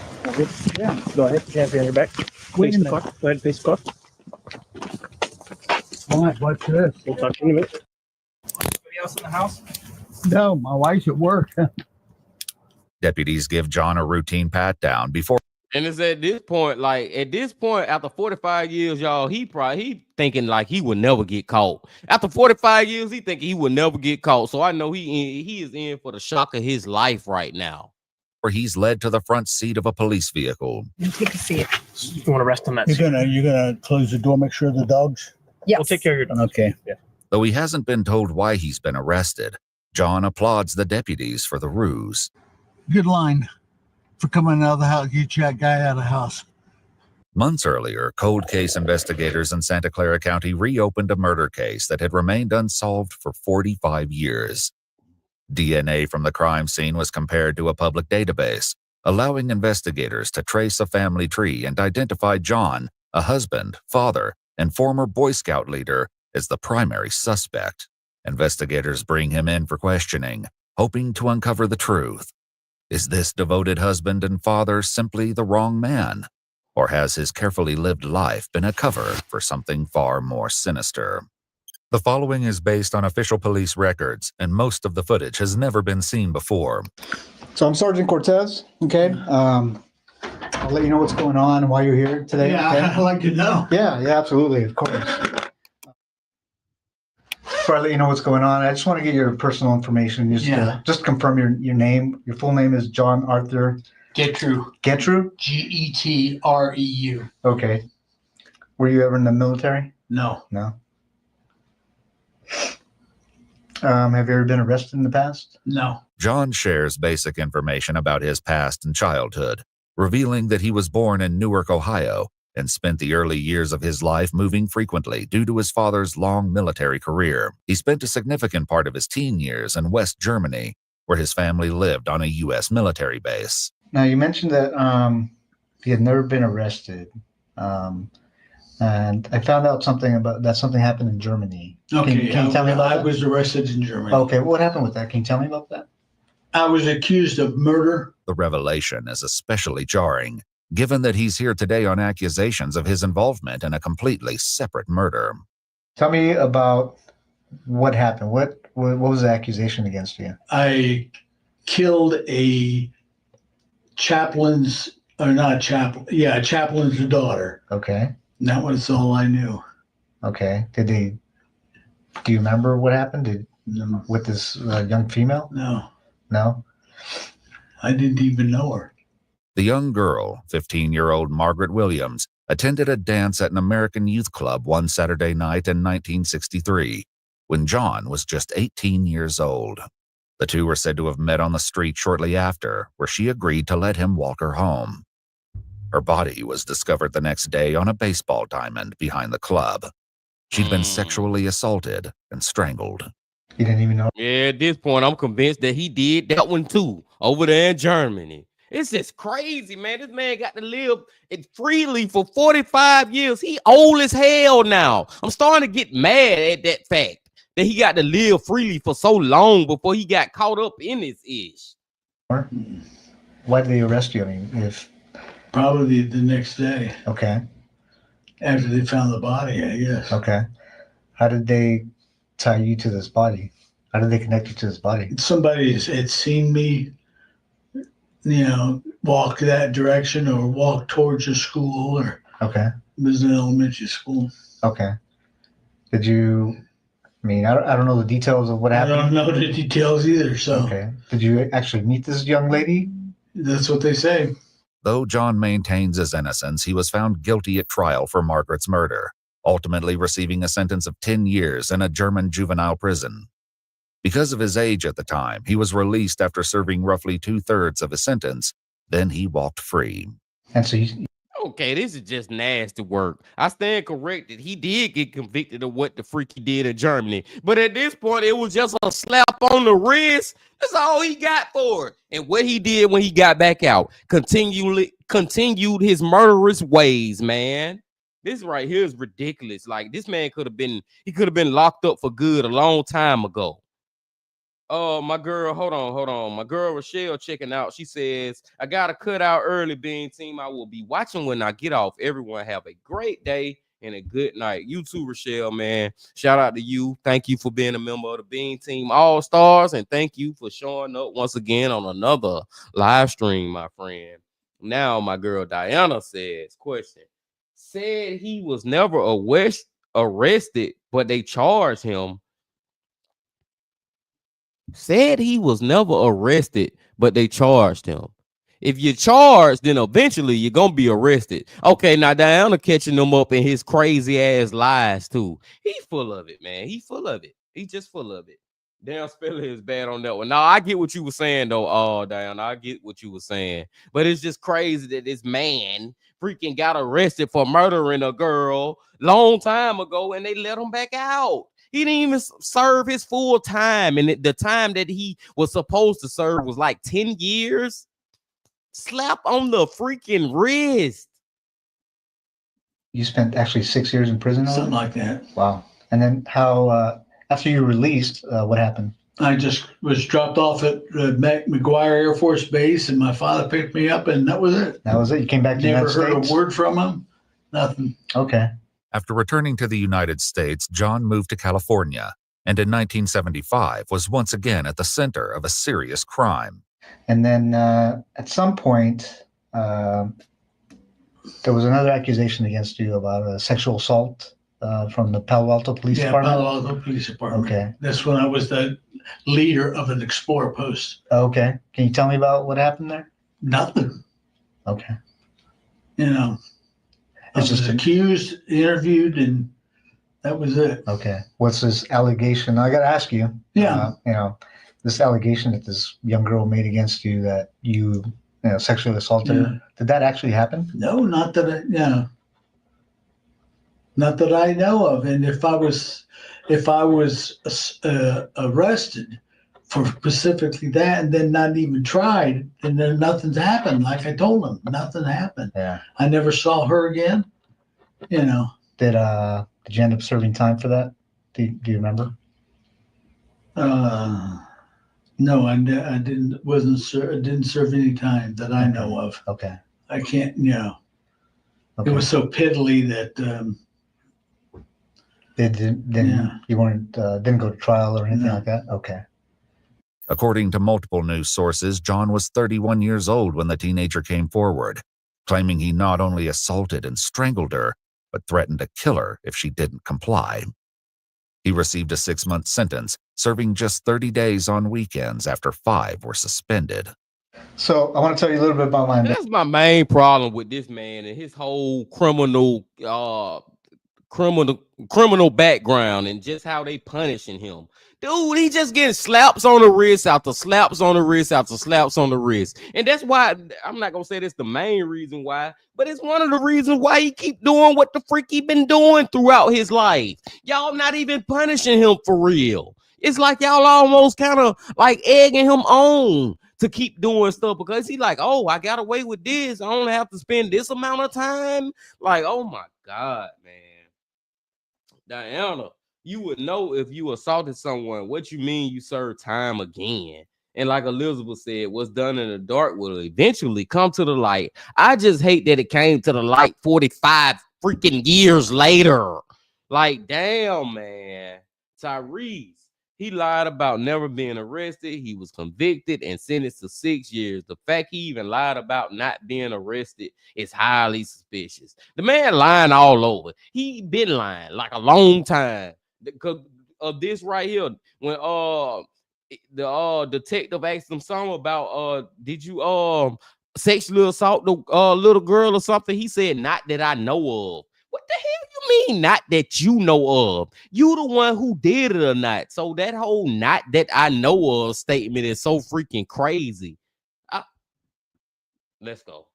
Yeah, go ahead. Champion on your back. Face the clock. Go ahead, face the clock. All right, what's this? We'll talk to you in a minute. Anybody else in the house? No, my wife's at work. Deputies give John a routine pat down before. And it's at this point, after 45 years, y'all, he thinking like he would never get caught. After 45 years, he thinking he would never get caught. So I know he is in for the shock of his life right now. Where he's led to the front seat of a police vehicle. Take a seat. You want to rest on that You're seat? gonna close the door, make sure the dogs. Yes. We'll take care of your dog. Okay. Yeah. Though he hasn't been told why he's been arrested, John applauds the deputies for the ruse. Good line for coming out of the house. Get that guy out of the house. Months earlier, cold case investigators in Santa Clara County reopened a murder case that had remained unsolved for 45 years. DNA from the crime scene was compared to a public database, allowing investigators to trace a family tree and identify John, a husband, father, and former Boy Scout leader, as the primary suspect. Investigators bring him in for questioning, hoping to uncover the truth. Is this devoted husband and father simply the wrong man? Or has his carefully lived life been a cover for something far more sinister? The following is based on official police records, and most of the footage has never been seen before. So I'm Sergeant Cortez, okay? I'll let you know what's going on and why you're here today. Yeah, okay? I'd like to know. Yeah, absolutely, of course. Before I let you know what's going on, I just want to get your personal information. Just confirm your name. Your full name is John Arthur Getreu. Getreu? Getreu. Okay. Were you ever in the military? No. No. Have you ever been arrested in the past? No. John shares basic information about his past and childhood, revealing that he was born in Newark, Ohio, and spent the early years of his life moving frequently due to his father's long military career. He spent a significant part of his teen years in West Germany, where his family lived on a U.S. military base. Now, you mentioned that he had never been arrested. And I found out something happened in Germany. Okay. Can you tell me about that? I was arrested in Germany. Okay, what happened with that? Can you tell me about that? I was accused of murder. The revelation is especially jarring, given that he's here today on accusations of his involvement in a completely separate murder. Tell me about what happened. What was the accusation against you? I killed a chaplain's daughter. Okay. And that was all I knew. Okay. Do you remember what happened? With this young female? No. No? I didn't even know her. The young girl, 15-year-old Margaret Williams, attended a dance at an American youth club one Saturday night in 1963, when John was just 18 years old. The two were said to have met on the street shortly after, where she agreed to let him walk her home. Her body was discovered the next day on a baseball diamond behind the club. She'd been sexually assaulted and strangled. You didn't even know? Yeah, at this point, I'm convinced that he did that one too, over there in Germany. It's just crazy, man. This man got to live it freely for 45 years. He old as hell now. I'm starting to get mad at that fact that he got to live freely for so long before he got caught up in this ish. Why did they arrest you? I mean, if Probably the next day. Okay. After they found the body, I guess. Okay. How did they tie you to this body? How did they connect you to this body? Somebody had seen me, walk that direction or walk towards a school, or Okay. it was an elementary school. Okay. Did you? I mean, I don't know the details of what happened. I don't know the details either. So Okay. Did you actually meet this young lady? That's what they say. Though John maintains his innocence, he was found guilty at trial for Margaret's murder, ultimately receiving a sentence of 10 years in a German juvenile prison. Because of his age at the time, he was released after serving roughly 2/3 of his sentence. Then he walked free. And so Okay, this is just nasty work. I stand corrected. He did get convicted of what the freak he did in Germany. But at this point, it was just a slap on the wrist. That's all he got for it. And what he did when he got back out, continued his murderous ways, man. This right here is ridiculous. Like, this man could have been locked up for good a long time ago. Oh, my girl, hold on. My girl Rochelle checking out. She says, I gotta cut out early, Bean Team. I will be watching when I get off. Everyone have a great day and a good night. You too, Rochelle, man. Shout out to you. Thank you for being a member of the Bean Team All-Stars, and thank you for showing up once again on another live stream, my friend. Now, my girl Diana says, question. Said he was never arrested, but they charged him. Said he was never arrested, but they charged him. If you're charged, then eventually you're gonna be arrested. Okay, now Diana catching them up in his crazy ass lies too. He full of it, man. He full of it. He just full of it. Damn, spelling is bad on that one. Now I get what you were saying though. Oh, Diana, I get what you were saying. But it's just crazy that this man freaking got arrested for murdering a girl long time ago, and they let him back out. He didn't even serve his full time, and the time that he was supposed to serve was like 10 years. Slap on the freaking wrist. You spent actually 6 years in prison? Something like that. Wow. And then how, after you were released, what happened? I just was dropped off at McGuire Air Force Base, and my father picked me up, and that was it. That was it? You came back to the United States? Never heard a word from him. Nothing. Okay. After returning to the United States, John moved to California, and in 1975 was once again at the center of a serious crime. And then at some point, there was another accusation against you about a sexual assault from the Palo Alto Police Department? Palo Alto Police Department. Okay. That's when I was the leader of an Explorer post. Okay. Can you tell me about what happened there? Nothing. Okay. You know, I was accused, interviewed, and that was it. Okay. What's this allegation? I got to ask you. Yeah. You know, this allegation that this young girl made against you that you sexually assaulted her. Did that actually happen? No, not that not that I know of. And if I was arrested for specifically that and then not even tried, then nothing's happened. Like I told him, nothing happened. Yeah. I never saw her again. You know. Did you end up serving time for that? Do you remember? No, I didn't. Didn't serve any time that I know of. Okay. I can't. You know. Okay. It was so piddly that. You weren't didn't go to trial or anything like that? Okay. According to multiple news sources, John was 31 years old when the teenager came forward, claiming he not only assaulted and strangled her, but threatened to kill her if she didn't comply. He received a 6-month sentence, serving just 30 days on weekends after 5 were suspended. So I want to tell you a little bit about my... That's my main problem with this man and his whole criminal background and just how they punishing him. Dude, he just getting slaps on the wrist after slaps on the wrist after slaps on the wrist. And that's why, I'm not going to say that's the main reason why, but it's one of the reasons why he keep doing what the freak he been doing throughout his life. Y'all not even punishing him for real. It's like y'all almost kind of like egging him on to keep doing stuff because he like, oh, I got away with this. I only have to spend this amount of time. Like, oh my God, man. Diana, you would know if you assaulted someone. What you mean you serve time again? And like Elizabeth said, what's done in the dark will eventually come to the light. I just hate that it came to the light 45 freaking years later. Like, damn, man. Tyrese, he lied about never being arrested. He was convicted and sentenced to 6 years. The fact he even lied about not being arrested is highly suspicious. The man lying all over. He been lying like a long time. Because of this right here, when the detective asked him something about did you sexually assault the little girl or something? He said, not that I know of. What the hell you mean not that you know of? You the one who did it or not. So that whole not that I know of statement is so freaking crazy. Let's go.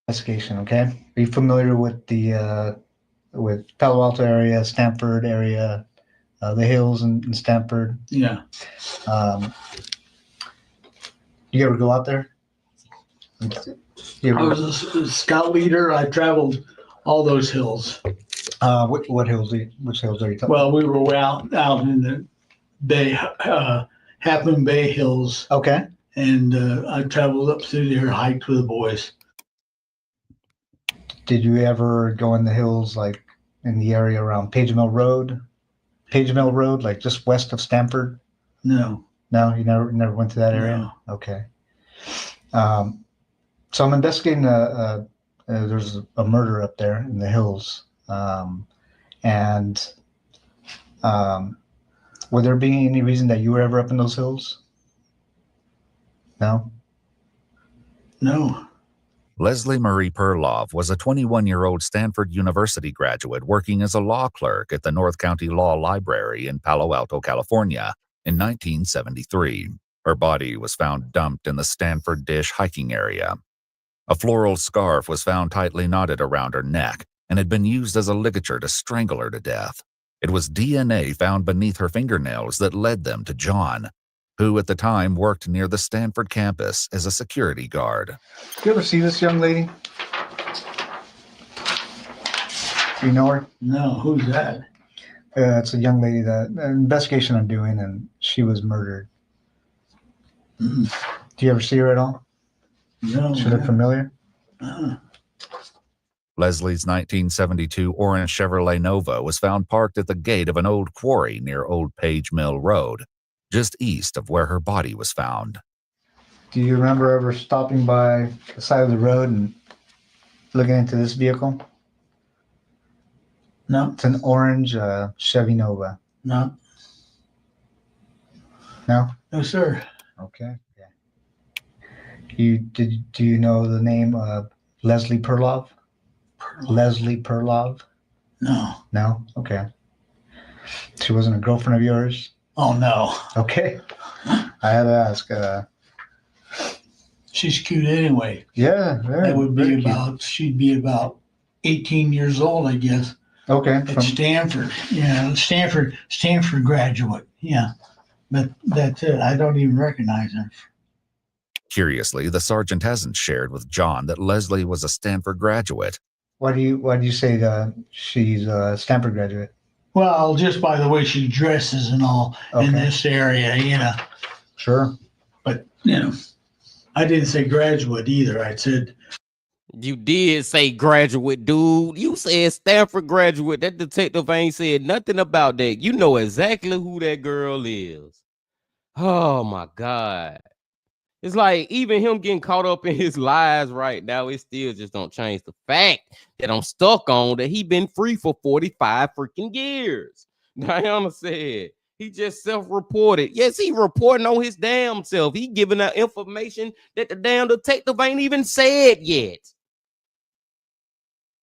Investigation, okay? Are you familiar with the with Palo Alto area, Stanford area, the hills in Stanford? Yeah. You ever go out there? I was a scout leader. I traveled all those hills. What hills? Which hills are you talking about? Well, we were out in the Bay, Half Moon Bay Hills. Okay. And I traveled up through there, hiked with the boys. Did you ever go in the hills, like in the area around Page Mill Road? Page Mill Road, like just west of Stamford? No. No, you never went to that area? No. Okay. So I'm investigating there's a murder up there in the hills. And would there be any reason that you were ever up in those hills? No? No. Leslie Marie Perloff was a 21-year-old Stanford University graduate working as a law clerk at the North County Law Library in Palo Alto, California in 1973. Her body was found dumped in the Stanford Dish hiking area. A floral scarf was found tightly knotted around her neck and had been used as a ligature to strangle her to death. It was DNA found beneath her fingernails that led them to John, who at the time worked near the Stanford campus as a security guard. You ever see this young lady? Do you know her? No, who's that? It's a young lady that an investigation I'm doing, and she was murdered. Mm. Do you ever see her at all? No. She look familiar? Leslie's 1972 orange Chevrolet Nova was found parked at the gate of an old quarry near Old Page Mill Road, just east of where her body was found. Do you remember ever stopping by the side of the road and looking into this vehicle? No. It's an orange Chevy Nova. No. No? No, sir. Okay. Yeah. Do you know the name Leslie Perloff? Leslie Perloff? No. No? Okay. She wasn't a girlfriend of yours? Oh, no. Okay. I had to ask. She's cute anyway. Yeah, very. That would very be cute. she'd be about 18 years old, I guess. Okay. At Stanford. Yeah, Stanford graduate. Yeah. But that's it. I don't even recognize her. Curiously, the sergeant hasn't shared with John that Leslie was a Stanford graduate. Why do you say that she's a Stanford graduate? Well, just by the way she dresses and all in this area, you know. Sure. But, you know, I didn't say graduate either. I said. You did say graduate, dude. You said Stanford graduate. That detective ain't said nothing about that. You know exactly who that girl is. Oh, my God. It's like even him getting caught up in his lies right now, it still just don't change the fact that I'm stuck on that he been free for 45 freaking years. Diana said he just self-reported. Yes, he reporting on his damn self. He giving out information that the damn detective ain't even said yet.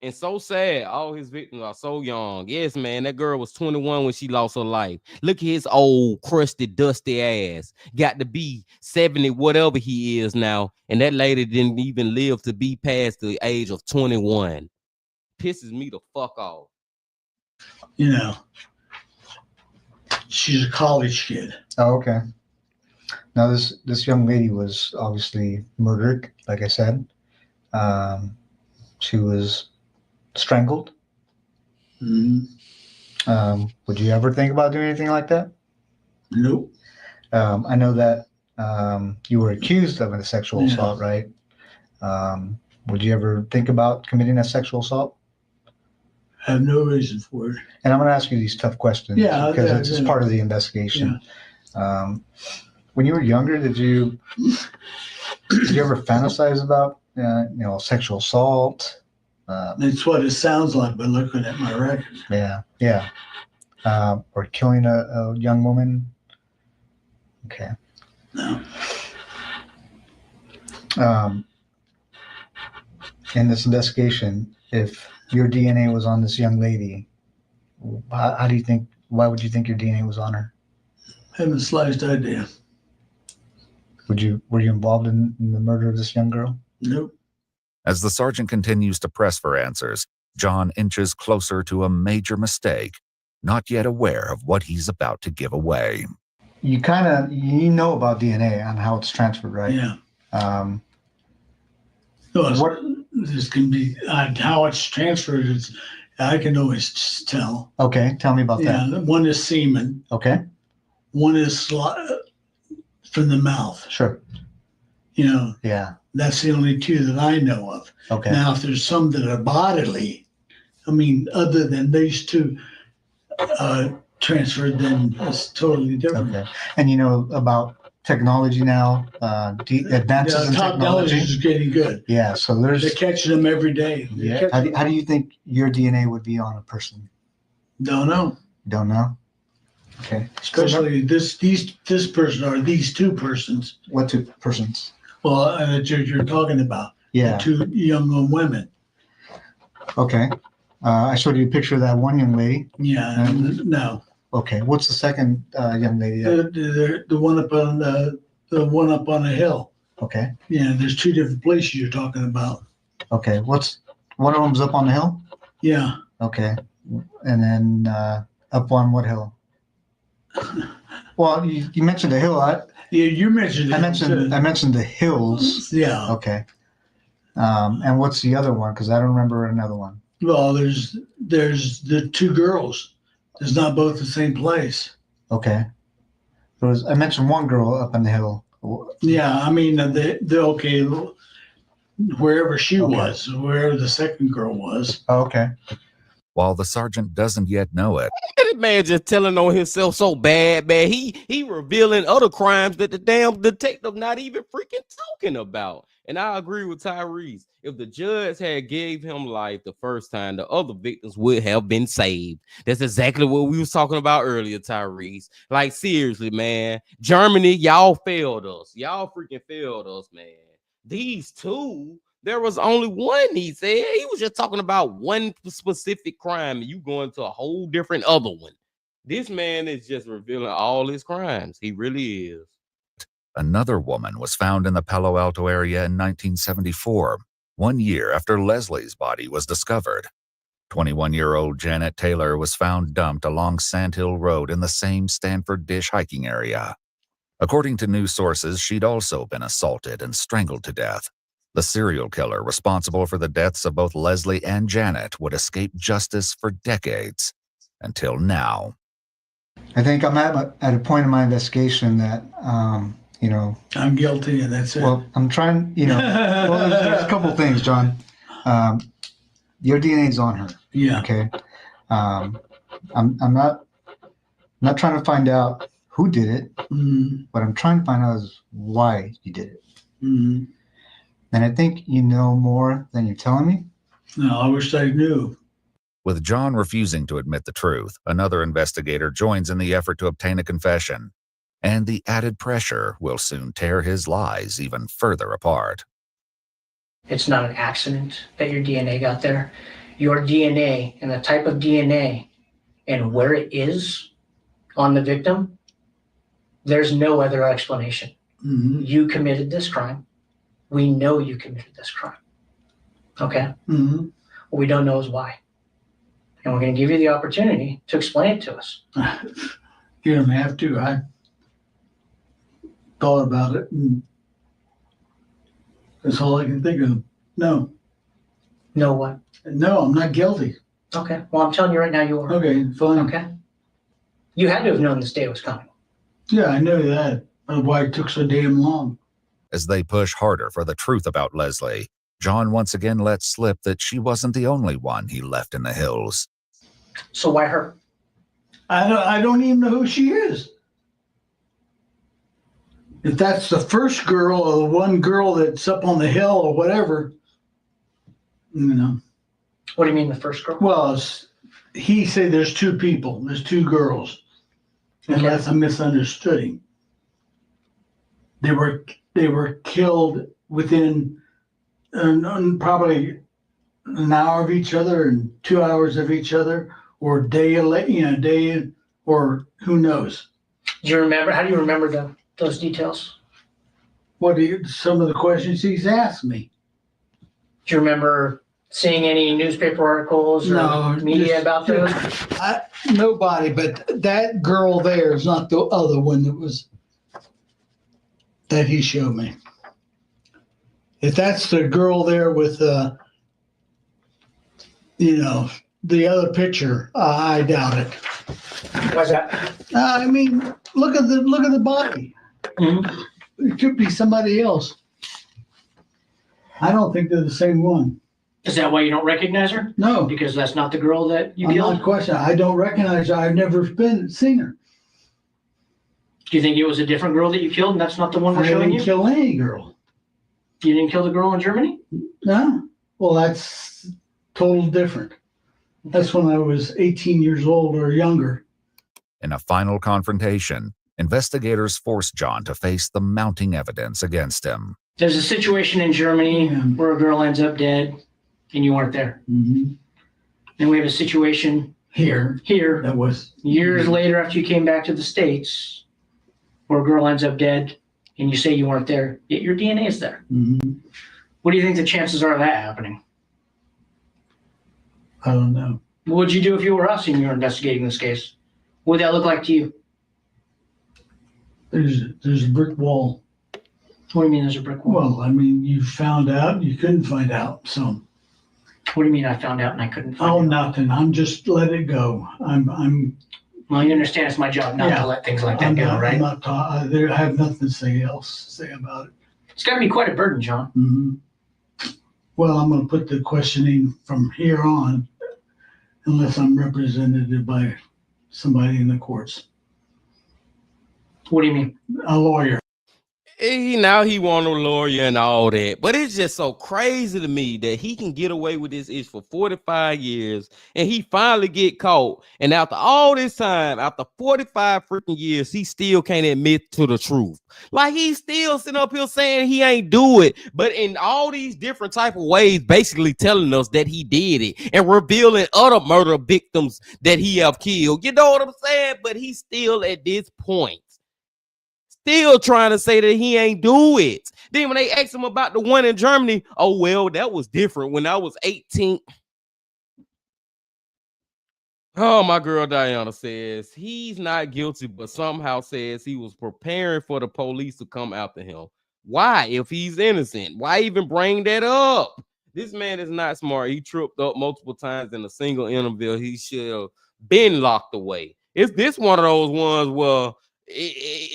And so sad, all his victims are so young. Yes, man, that girl was 21 when she lost her life. Look at his old, crusty, dusty ass. Got to be 70, whatever he is now. And that lady didn't even live to be past the age of 21. Pisses me the fuck off. You know, she's a college kid. Oh, okay. Now, this young lady was obviously murdered, like I said. She was strangled. Mm-hmm. Would you ever think about doing anything like that? Nope. I know that you were accused of a sexual assault, right? Would you ever think about committing a sexual assault? I have no reason for it. And I'm going to ask you these tough questions because it's part of the investigation. Yeah. When you were younger, did you ever fantasize about sexual assault? That's what it sounds like by looking at my record. Yeah. Or killing a young woman. Okay. No. In this investigation, if your DNA was on this young lady, how do you think? Why would you think your DNA was on her? Haven't the slightest idea. Were you involved in the murder of this young girl? Nope. As the sergeant continues to press for answers, John inches closer to a major mistake, not yet aware of what he's about to give away. You know about DNA and how it's transferred, right? Yeah. This can be how it's transferred. I can always tell. Okay, tell me about that. One is semen. Okay. One is from the mouth. Sure. You know, Yeah. that's the only two that I know of. Okay. Now, if there's some that are bodily, I mean, other than these two transferred, then it's totally different. Okay. And you know about technology now, advances in technology is getting good. Yeah. So They're there's. catching them every day. Yeah. How do you think your DNA would be on a person? Don't know. Don't know. Okay. Especially this person or these two persons. What two persons? Well, that you're talking about. Yeah. The two young women. Okay. I showed you a picture of that one young lady. Yeah. No. Okay. What's the second young lady? The one up on the one up on a hill. Okay. Yeah. There's two different places you're talking about. Okay. One of them's up on the hill? Yeah. Okay. And then up on what hill? Well, you mentioned the hill. Yeah, you mentioned. I mentioned the hills. Yeah. Okay. And what's the other one? Because I don't remember another one. Well, there's the two girls. It's not both the same place. Okay. I mentioned one girl up on the hill. Yeah, I mean okay, wherever she was, wherever the second girl was. Oh, okay. While the sergeant doesn't yet know it, That man just telling on himself so bad, man. He revealing other crimes that the damn detective not even freaking talking about. And I agree with Tyrese. If the judge had gave him life the first time, the other victims would have been saved. That's exactly what we was talking about earlier, Tyrese. Like, seriously, man. Germany, y'all failed us. Y'all freaking failed us, man. These two, there was only one, he said. He was just talking about one specific crime, and you going to a whole different other one. This man is just revealing all his crimes. He really is. another woman was found in the Palo Alto area in 1974, 1 year after Leslie's body was discovered. 21-year-old Janet Taylor was found dumped along Sandhill Road in the same Stanford Dish hiking area. According to news sources, she'd also been assaulted and strangled to death. The serial killer responsible for the deaths of both Leslie and Janet would escape justice for decades, until now. I think I'm at a point in my investigation that, I'm guilty, and that's it. Well, I'm trying, well, there's a couple things, John. Your DNA is on her. Yeah. Okay. I'm not trying to find out who did it. Mm-hmm. What I'm trying to find out is why you did it. Mm-hmm. And I think you know more than you're telling me. No, I wish I knew. With John refusing to admit the truth, another investigator joins in the effort to obtain a confession, and the added pressure will soon tear his lies even further apart. It's not an accident that your DNA got there. Your DNA and the type of DNA and where it is on the victim, there's no other explanation. Mm-hmm. You committed this crime. We know you committed this crime. Okay? Mm-hmm. What we don't know is why. And we're going to give you the opportunity to explain it to us. You don't have to. I thought about it, and that's all I can think of. No. No what? No, I'm not guilty. Okay. Well, I'm telling you right now you are. Okay, fine. Okay. You had to have known this day was coming. Yeah, I know that. That's why it took so damn long. As they push harder for the truth about Leslie, John once again lets slip that she wasn't the only one he left in the hills. So why her? I don't even know who she is. If that's the first girl or the one girl that's up on the hill or whatever, What do you mean the first girl? Well, he said there's two people. There's two girls. Unless I misunderstood him. They were killed within probably an hour of each other and 2 hours of each other, or day, or who knows. Do you remember? How do you remember those details? Some of the questions he's asked me. Do you remember seeing any newspaper articles or media about those? Nobody, but that girl there is not the other one that he showed me. If that's the girl there with the other picture, I doubt it. Why's that? I mean, look at the body. It could be somebody else. I don't think they're the same one. Is that why you don't recognize her? No. Because that's not the girl that you I'm killed? not questioning. I don't recognize her. I've never seen her. Do you think it was a different girl that you killed and that's not the one we're I showing didn't you? kill any girl. You didn't kill the girl in Germany? No. Well, that's total different. That's when I was 18 years old or younger. In a final confrontation, investigators forced John to face the mounting evidence against him. There's a situation in Germany where a girl ends up dead and you weren't there. Mm-hmm. And we have a situation Here. that was years later after you came back to the States where a girl ends up dead and you say you weren't there, yet your DNA is there. Mm-hmm. What do you think the chances are of that happening? I don't know. What would you do if you were us and you were investigating this case? What would that look like to you? There's a brick wall. What do you mean there's a brick wall? Well, I mean, you found out, you couldn't find out. So. What do you mean I found out and I couldn't find out? Oh, nothing. I'm just let it go. I'm. Well, you understand it's my job not to let things like that go, right? I have nothing to say about it. It's got to be quite a burden, John. Mm-hmm. Well, I'm going to put the questioning from here on, unless I'm represented by somebody in the courts. What do you mean? A lawyer. Now he want a lawyer and all that, but it's just so crazy to me that he can get away with this ish for 45 years and he finally get caught. And after all this time, after 45 freaking years, he still can't admit to the truth. Like he's still sitting up here saying he ain't do it, but in all these different type of ways, basically telling us that he did it and revealing other murder victims that he have killed. You know what I'm saying? But he's still at this point still trying to say that he ain't do it. Then when they asked him about the one in Germany, oh, well, that was different when I was 18. Oh, my girl Diana says he's not guilty, but somehow says he was preparing for the police to come after him. Why, if he's innocent? Why even bring that up? This man is not smart. He tripped up multiple times in a single interview. He should have been locked away. Is this one of those ones where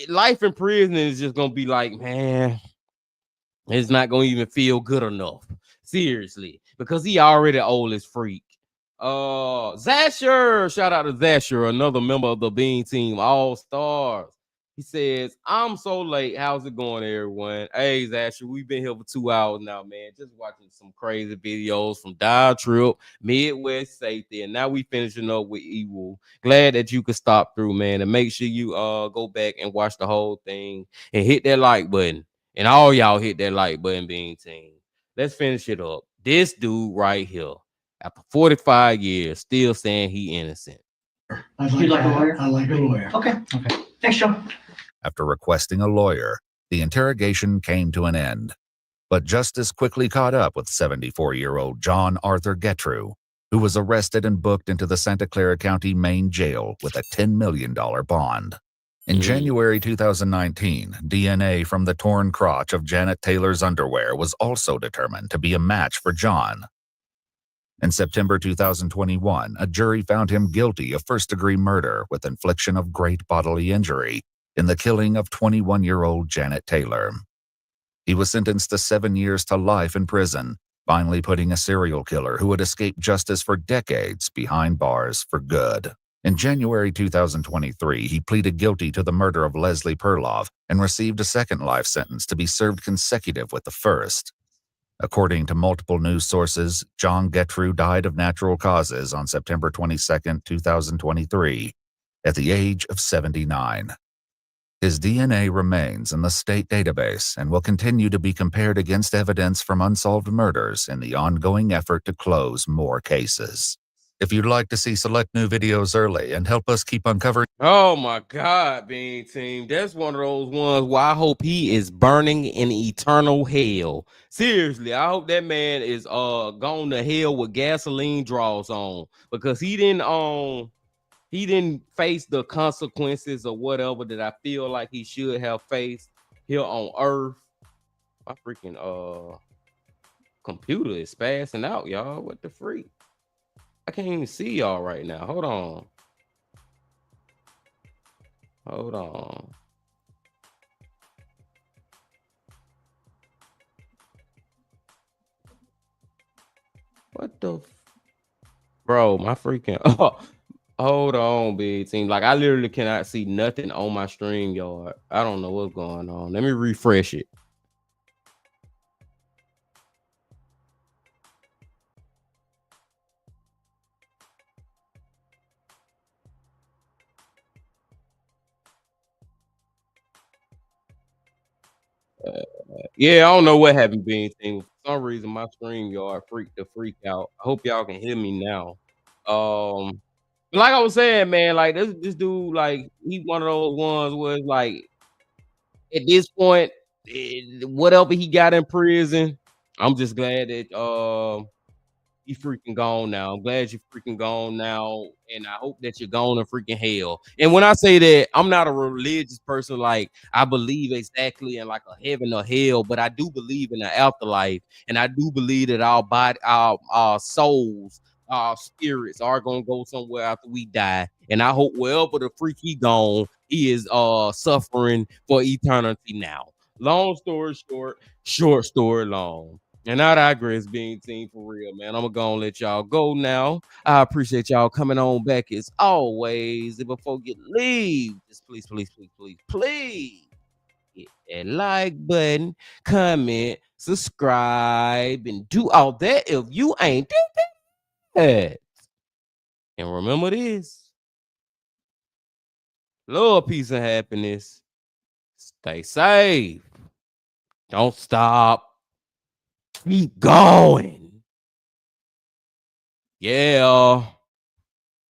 life in prison is just gonna be like, man, it's not gonna even feel good enough, seriously, because he already old as freak. Zasher, shout out to Zasher, another member of the Bean Team All Stars. He says, I'm so late. How's it going, everyone? Hey, Zasher, we've been here for 2 hours now, man. Just watching some crazy videos from Dial Trip, Midwest Safety, and now we finishing up with EWU. Glad that you could stop through, man, and make sure you go back and watch the whole thing and hit that like button. And all y'all hit that like button, Bean Team. Let's finish it up. This dude right here, after 45 years, still saying he innocent. You like a lawyer? I like a lawyer. Okay. Thanks, John. After requesting a lawyer, the interrogation came to an end. But justice quickly caught up with 74-year-old John Arthur Getrew, who was arrested and booked into the Santa Clara County Main Jail with a $10 million bond. In January 2019, DNA from the torn crotch of Janet Taylor's underwear was also determined to be a match for John. In September 2021, a jury found him guilty of first-degree murder with infliction of great bodily injury in the killing of 21-year-old Janet Taylor. He was sentenced to 7 years to life in prison, finally putting a serial killer who had escaped justice for decades behind bars for good. In January 2023, he pleaded guilty to the murder of Leslie Perloff and received a second life sentence to be served consecutive with the first. According to multiple news sources, John Getrew died of natural causes on September 22, 2023, at the age of 79. His DNA remains in the state database and will continue to be compared against evidence from unsolved murders in the ongoing effort to close more cases. If you'd like to see select new videos early and help us keep uncovering... Oh my God, Bean Team. That's one of those ones where I hope he is burning in eternal hell. Seriously, I hope that man is gone to hell with gasoline draws on, because he didn't face the consequences or whatever that I feel like he should have faced here on Earth. My freaking computer is spazzing out, y'all. What the freak? I can't even see y'all right now. Hold on. What the bro, my freaking hold on, big team. Like I literally cannot see nothing on my stream yard. I don't know what's going on. Let me refresh it. Yeah, I don't know what happened, being team. For some reason, my stream yard freaked the freak out. I hope y'all can hear me now. Like I was saying, man, like this dude, like he one of those ones where it's like at this point, whatever he got in prison, I'm just glad that he freaking gone now. I'm glad you're freaking gone now, and I hope that you're gone in freaking hell. And when I say that, I'm not a religious person. Like I believe exactly in like a heaven or hell, but I do believe in the afterlife, and I do believe that our body, our souls, our spirits are gonna go somewhere after we die. And I hope wherever the freak he gone, he is suffering for eternity now. Long story short, short story long. And I digress, being team for real, man. I'm gonna let y'all go now. I appreciate y'all coming on back as always. And before you leave, just please hit that like button, comment, subscribe, and do all that if you ain't did that. And remember this: love, peace, and happiness. Stay safe. Don't stop. Keep going. Yeah.